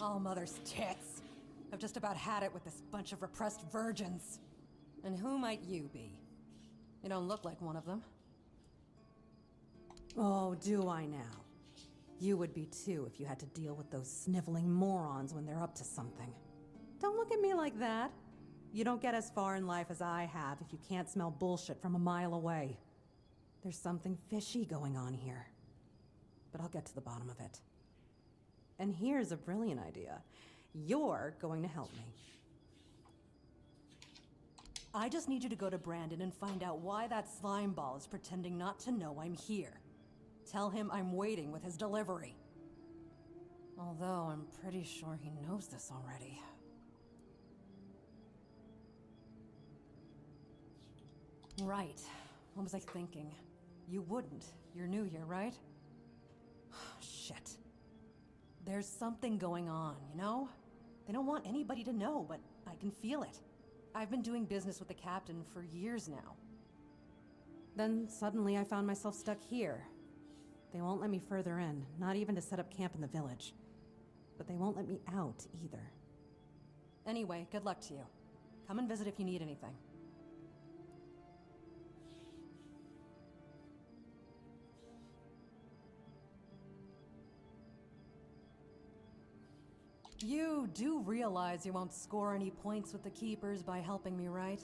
All mother's tits. I've just about had it with this bunch of repressed virgins. And who might you be? You don't look like one of them. Oh, do I now? You would be too if you had to deal with those sniveling morons when they're up to something. Don't look at me like that. You don't get as far in life as I have if you can't smell bullshit from a mile away. There's something fishy going on here. But I'll get to the bottom of it. And here's a brilliant idea. You're going to help me. I just need you to go to Brandon and find out why that slime ball is pretending not to know I'm here. Tell him I'm waiting with his delivery. Although I'm pretty sure he knows this already. Right. What was I thinking? You wouldn't. You're new here, right? Shit. There's something going on, you know? They don't want anybody to know, but I can feel it. I've been doing business with the captain for years now. Then suddenly I found myself stuck here. They won't let me further in, not even to set up camp in the village. But they won't let me out either. Anyway, good luck to you. Come and visit if you need anything. You do realize you won't score any points with the Keepers by helping me, right?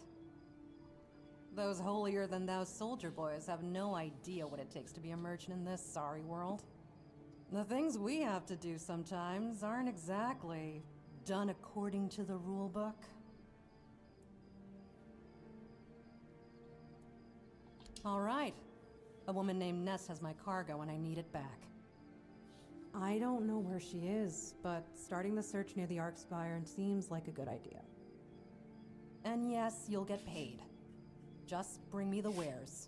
Those holier-than-thou soldier boys have no idea what it takes to be a merchant in this sorry world. The things we have to do sometimes aren't exactly done according to the rulebook. All right. A woman named Ness has my cargo and I need it back. I don't know where she is, but starting the search near the Arcspire seems like a good idea. And yes, you'll get paid. Just bring me the wares.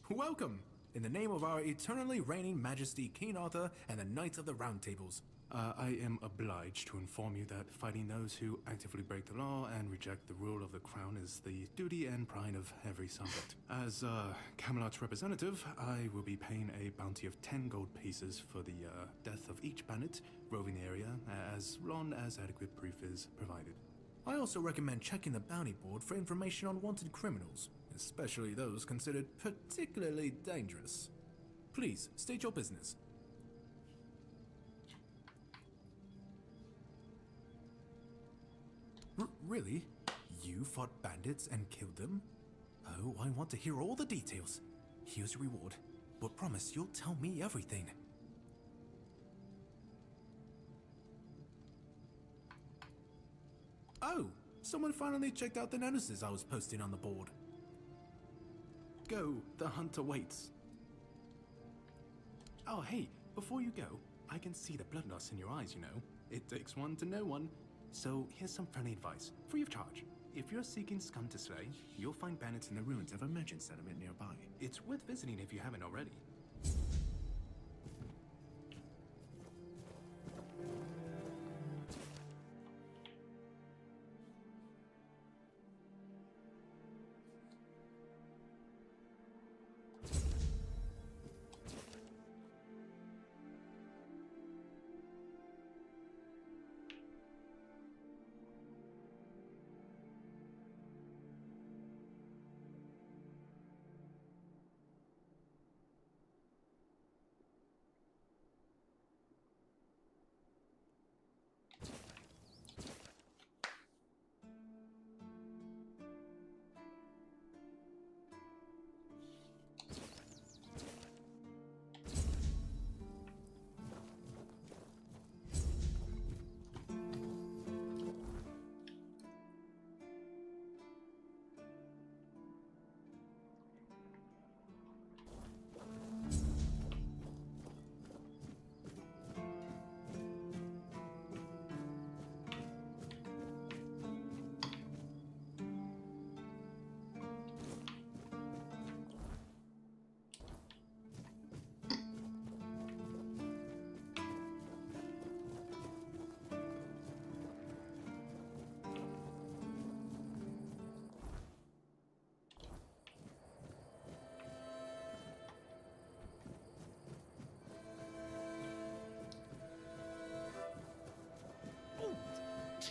Welcome! In the name of our eternally reigning Majesty King Arthur and the Knights of the Round Tables, I am obliged to inform you that fighting those who actively break the law and reject the rule of the crown is the duty and pride of every subject. As Camelot's representative, I will be paying a bounty of 10 gold pieces for the death of each bandit roving the area, as long as adequate proof is provided. I also recommend checking the bounty board for information on wanted criminals, especially those considered particularly dangerous. Please, state your business. Really? You fought bandits and killed them? Oh, I want to hear all the details. Here's your reward, but promise you'll tell me everything. Oh, someone finally checked out the notices I was posting on the board. Go, the hunter waits. Oh, hey, before you go, I can see the bloodlust in your eyes, you know. It takes one to know one. So here's some friendly advice, free of charge. If you're seeking scum to slay, you'll find bandits in the ruins of a merchant settlement nearby. It's worth visiting if you haven't already.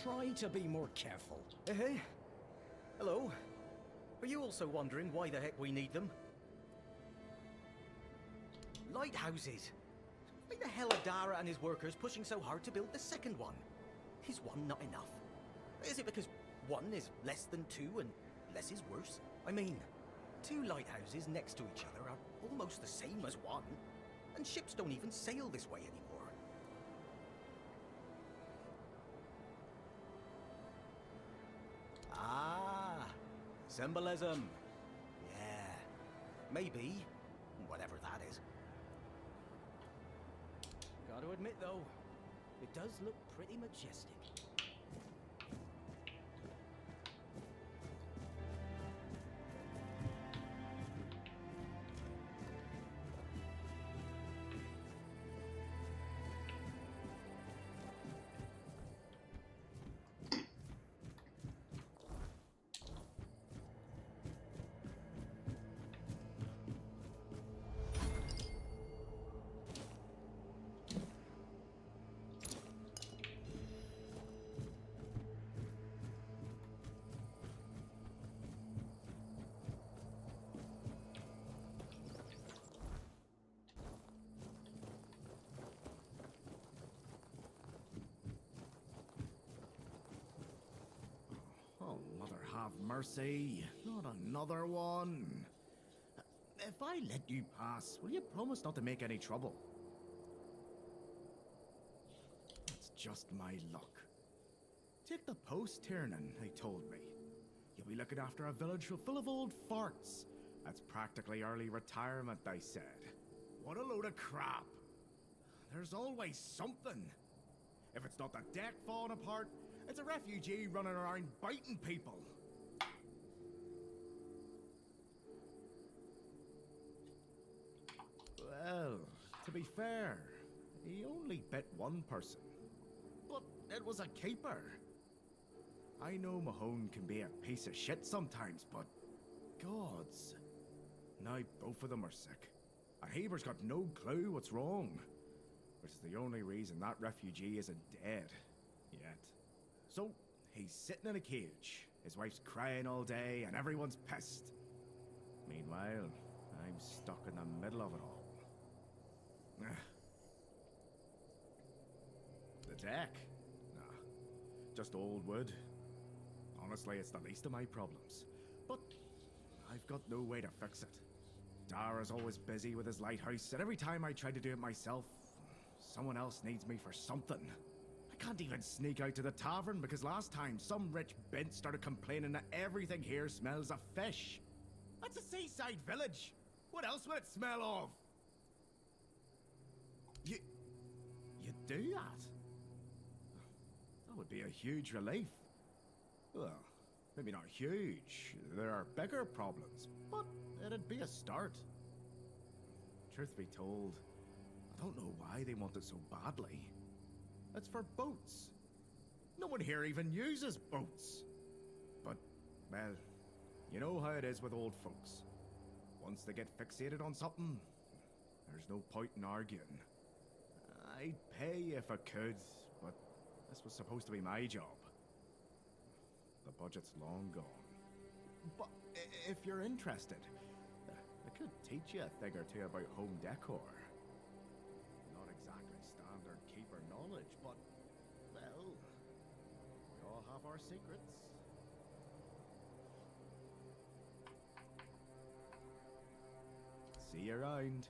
try to be more careful. Hey. Hello. Are you also wondering why the heck we need them? Lighthouses. Why the hell are Dara and his workers pushing so hard to build the second one? Is one not enough? Is it because one is less than two and less is worse? I mean, two lighthouses next to each other are almost the same as one, and ships don't even sail this way anymore. Ah, symbolism. Yeah, maybe, whatever that is. Gotta admit though, it does look pretty majestic. Oh, Mother have mercy. Not another one. If I let you pass, will you promise not to make any trouble? That's just my luck. Take the post, Tiernan, they told me. You'll be looking after a village full of old farts. That's practically early retirement, they said. What a load of crap. There's always something. If it's not the deck falling apart, it's a refugee running around biting people. Well, to be fair, he only bit one person. But it was a keeper. I know Mahone can be a piece of shit sometimes, but gods. Now both of them are sick. And Haber's got no clue what's wrong. Which is the only reason that refugee isn't dead yet. So, he's sitting in a cage. His wife's crying all day, and everyone's pissed. Meanwhile, I'm stuck in the middle of it all. The deck? Nah, just old wood. Honestly, it's the least of my problems. But I've got no way to fix it. Dara's always busy with his lighthouse, and every time I try to do it myself, someone else needs me for something. I can't even sneak out to the tavern because last time some rich bint started complaining that everything here smells of fish. That's a seaside village. What else would it smell of? You do that? That would be a huge relief. Well, maybe not huge. There are bigger problems, but it'd be a start. Truth be told, I don't know why they want it so badly. It's for boats. No one here even uses boats. But, well, you know how it is with old folks. Once they get fixated on something, there's no point in arguing. I'd pay if I could, but this was supposed to be my job. The budget's long gone. But if you're interested, I could teach you a thing or two about home decor. Not exactly standard keeper knowledge, but, well, we all have our secrets. See you around.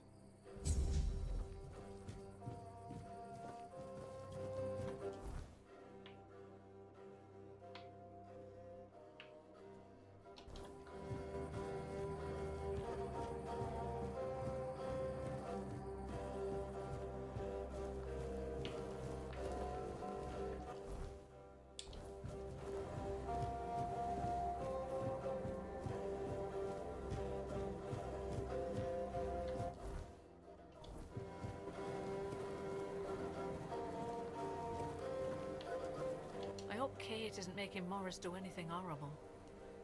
I hope Kate isn't making Morris do anything horrible.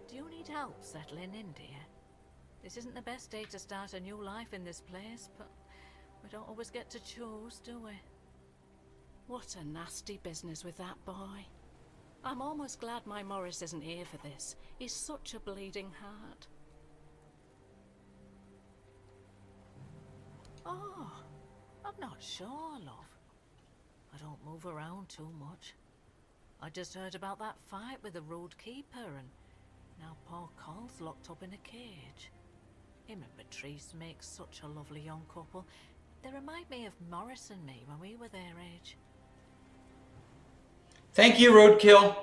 Do you need help settling in, dear? This isn't the best day to start a new life in this place, but we don't always get to choose, do we? What a nasty business with that boy. I'm almost glad my Morris isn't here for this. He's such a bleeding heart. Oh, I'm not sure, love. I don't move around too much. I just heard about that fight with the road keeper, and now poor Cole's locked up in a cage. Him and Patrice make such a lovely young couple. They remind me of Morris and me when we were their age. Thank you, Roadkill.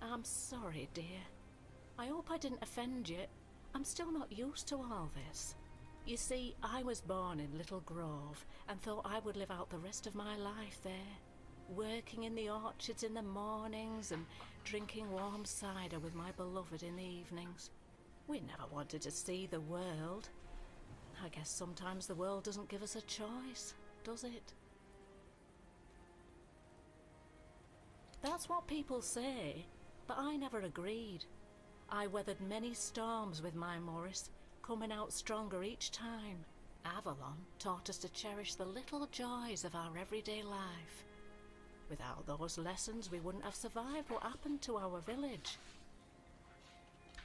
I'm sorry, dear. I hope I didn't offend you. I'm still not used to all this. You see, I was born in Little Grove and thought I would live out the rest of my life there, working in the orchards in the mornings and drinking warm cider with my beloved in the evenings. We never wanted to see the world. I guess sometimes the world doesn't give us a choice, does it? That's what people say, but I never agreed. I weathered many storms with my Morris, coming out stronger each time. Avalon taught us to cherish the little joys of our everyday life. Without those lessons, we wouldn't have survived what happened to our village.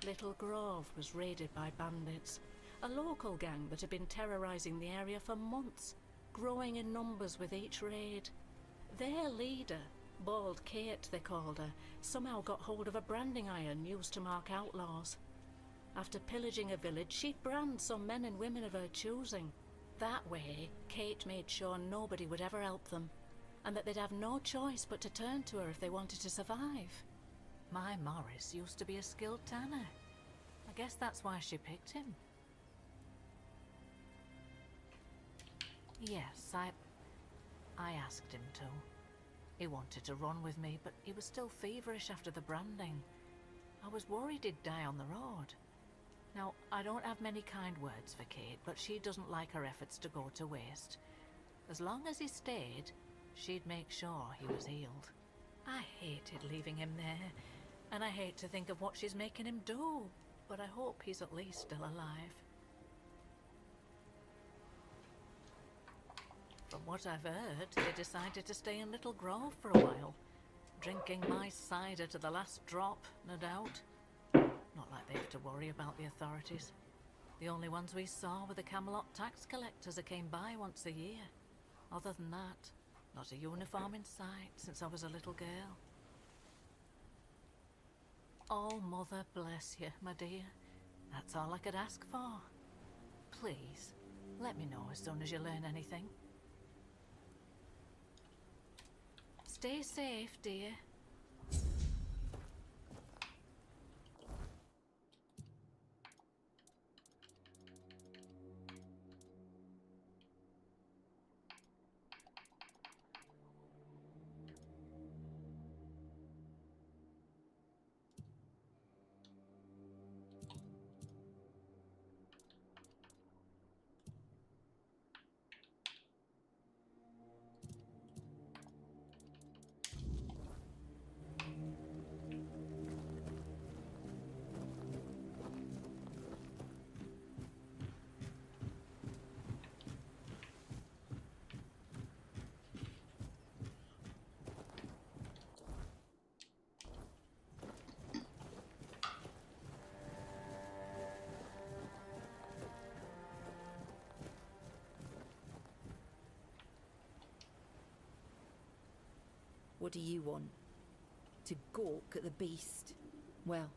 Little Grove was raided by bandits, a local gang that had been terrorizing the area for months, growing in numbers with each raid. Their leader, Bald Kate they called her, somehow got hold of a branding iron used to mark outlaws. After pillaging a village, she'd brand some men and women of her choosing. That way, Kate made sure nobody would ever help them, and that they'd have no choice but to turn to her if they wanted to survive. My Morris used to be a skilled tanner. I guess that's why she picked him. Yes, I asked him to. He wanted to run with me, but he was still feverish after the branding. I was worried he'd die on the road. Now, I don't have many kind words for Kate, but she doesn't like her efforts to go to waste. As long as he stayed, she'd make sure he was healed. I hated leaving him there, and I hate to think of what she's making him do, but I hope he's at least still alive. From what I've heard, they decided to stay in Little Grove for a while, drinking my cider to the last drop, no doubt. Not like they have to worry about the authorities. The only ones we saw were the Camelot tax collectors that came by once a year. Other than that, not a uniform in sight since I was a little girl. Oh, Mother bless you, my dear. That's all I could ask for. Please, let me know as soon as you learn anything. Stay safe, dear. What do you want? To gawk at the beast? Well,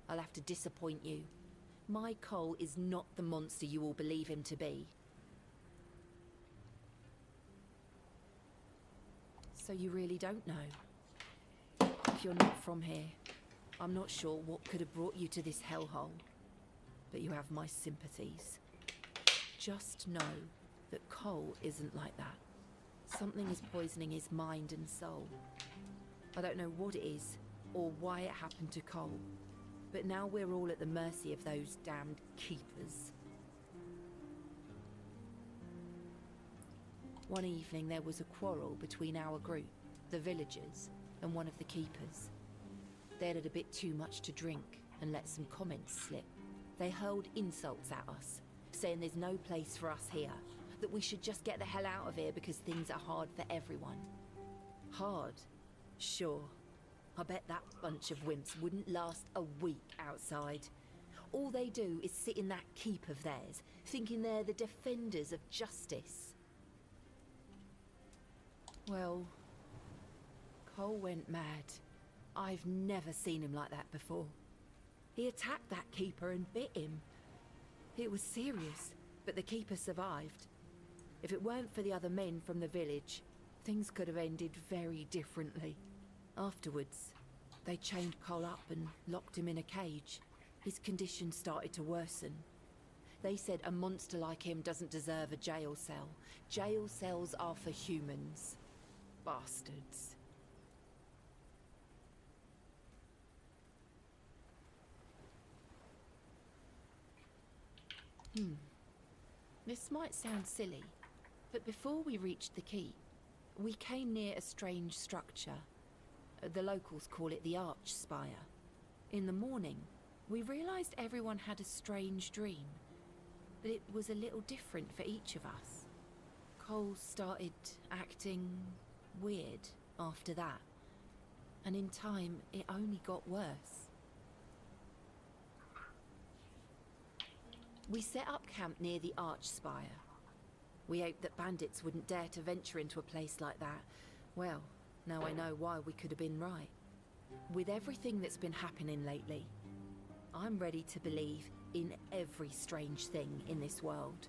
I'll have to disappoint you. My Cole is not the monster you all believe him to be. So you really don't know? If you're not from here, I'm not sure what could have brought you to this hellhole. But you have my sympathies. Just know that Cole isn't like that. Something is poisoning his mind and soul. I don't know what it is, or why it happened to Cole, but now we're all at the mercy of those damned keepers. One evening there was a quarrel between our group, the villagers, and one of the keepers. They'd had a bit too much to drink and let some comments slip. They hurled insults at us, saying there's no place for us here, that we should just get the hell out of here because things are hard for everyone. Hard? Sure. I bet that bunch of wimps wouldn't last a week outside. All they do is sit in that keep of theirs, thinking they're the defenders of justice. Well, Cole went mad. I've never seen him like that before. He attacked that keeper and bit him. It was serious, but the keeper survived. If it weren't for the other men from the village, things could have ended very differently. Afterwards, they chained Cole up and locked him in a cage. His condition started to worsen. They said a monster like him doesn't deserve a jail cell. Jail cells are for humans. Bastards. This might sound silly, but before we reached the keep, we came near a strange structure. The locals call it the Arch Spire. In the morning, we realized everyone had a strange dream, but it was a little different for each of us. Cole started acting weird after that, and in time, it only got worse. We set up camp near the Arch Spire. We hoped that bandits wouldn't dare to venture into a place like that. Well, now I know why we could have been right. With everything that's been happening lately, I'm ready to believe in every strange thing in this world.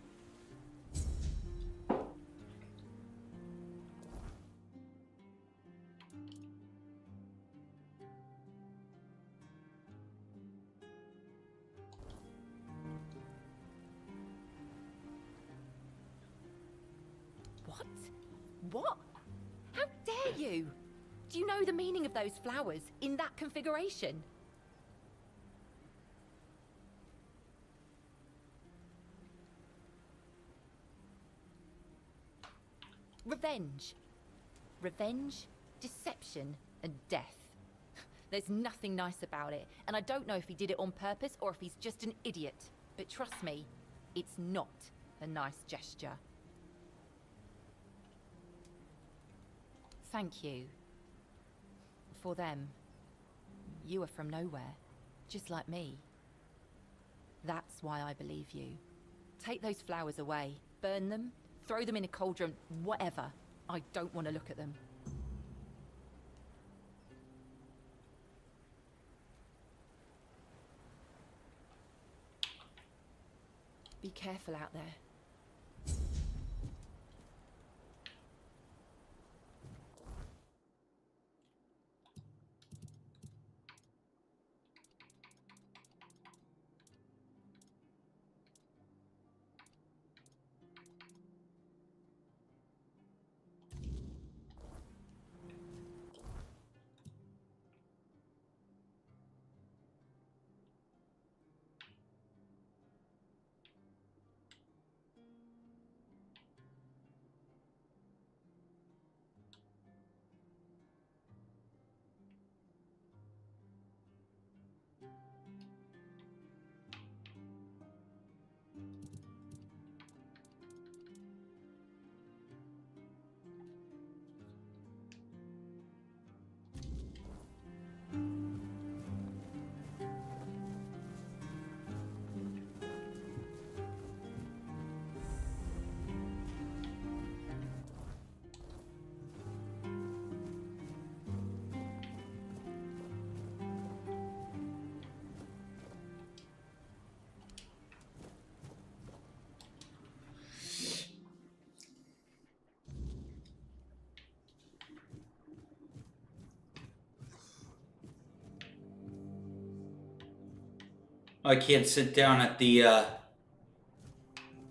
What? How dare you? Do you know the meaning of those flowers in that configuration? Revenge. Revenge, deception, and death. There's nothing nice about it, and I don't know if he did it on purpose or if he's just an idiot. But trust me, it's not a nice gesture. Thank you. For them. You are from nowhere, just like me. That's why I believe you. Take those flowers away, burn them, throw them in a cauldron, whatever. I don't want to look at them. Be careful out there. I can't sit down at the,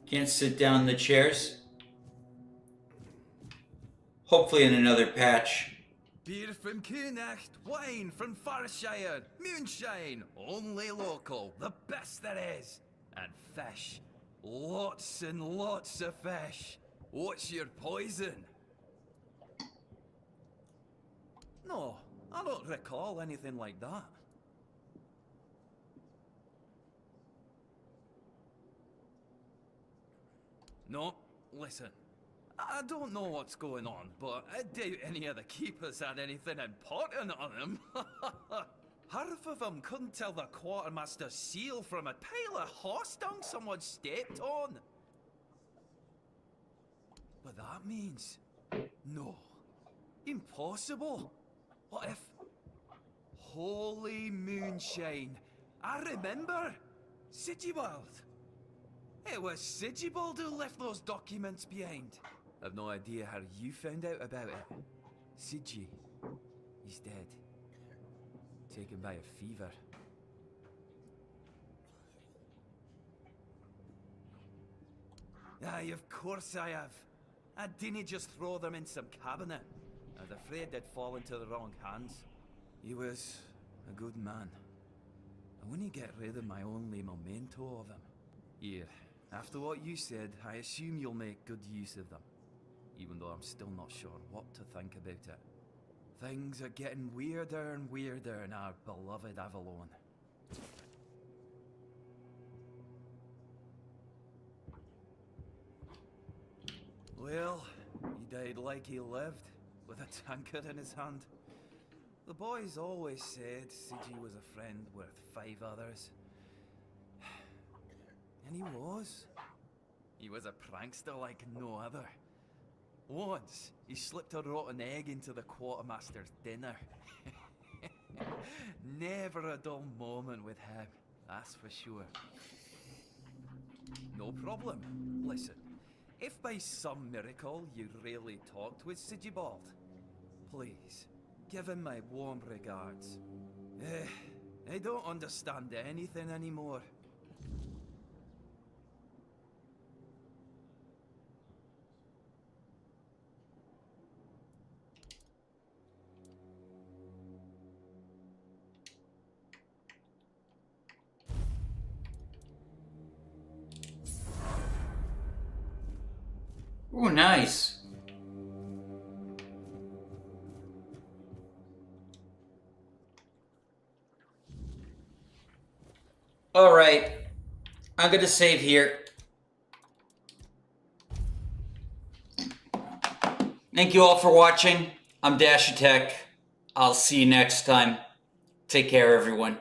can't sit down in the chairs. Hopefully in another patch. Beer from Kunacht, wine from Farshire, moonshine, only local, the best there is. And fish, lots and lots of fish. What's your poison? No, I don't recall anything like that. No, Listen, I don't know what's going on, but I doubt any of the keepers had anything important on them. Half of them couldn't tell the quartermaster's seal from a pile of horse dung someone stepped on. But that means... no. Impossible. What if... Holy moonshine. I remember. Sigibald. It was Sigibald who left those documents behind. I've no idea how you found out about it. Sigi. He's dead. Taken by a fever. Aye, of course I have. I didn't just throw them in some cabinet. I was afraid they'd fall into the wrong hands. He was a good man. I wouldn't get rid of my only memento of him. Here, after what you said, I assume you'll make good use of them. Even though I'm still not sure what to think about it. Things are getting weirder and weirder in our beloved Avalon. Well, he died like he lived, with a tankard in his hand. The boys always said Sigi was a friend worth 5 others. And he was. He was a prankster like no other. Once, he slipped a rotten egg into the quartermaster's dinner. Never a dull moment with him, that's for sure. No problem. Listen, if by some miracle you really talked with Sigibald, please, give him my warm regards. I don't understand anything anymore. Ooh, nice. Alright. I'm gonna save here. Thank you all for watching. I'm Dasher Tech. I'll see you next time. Take care, everyone.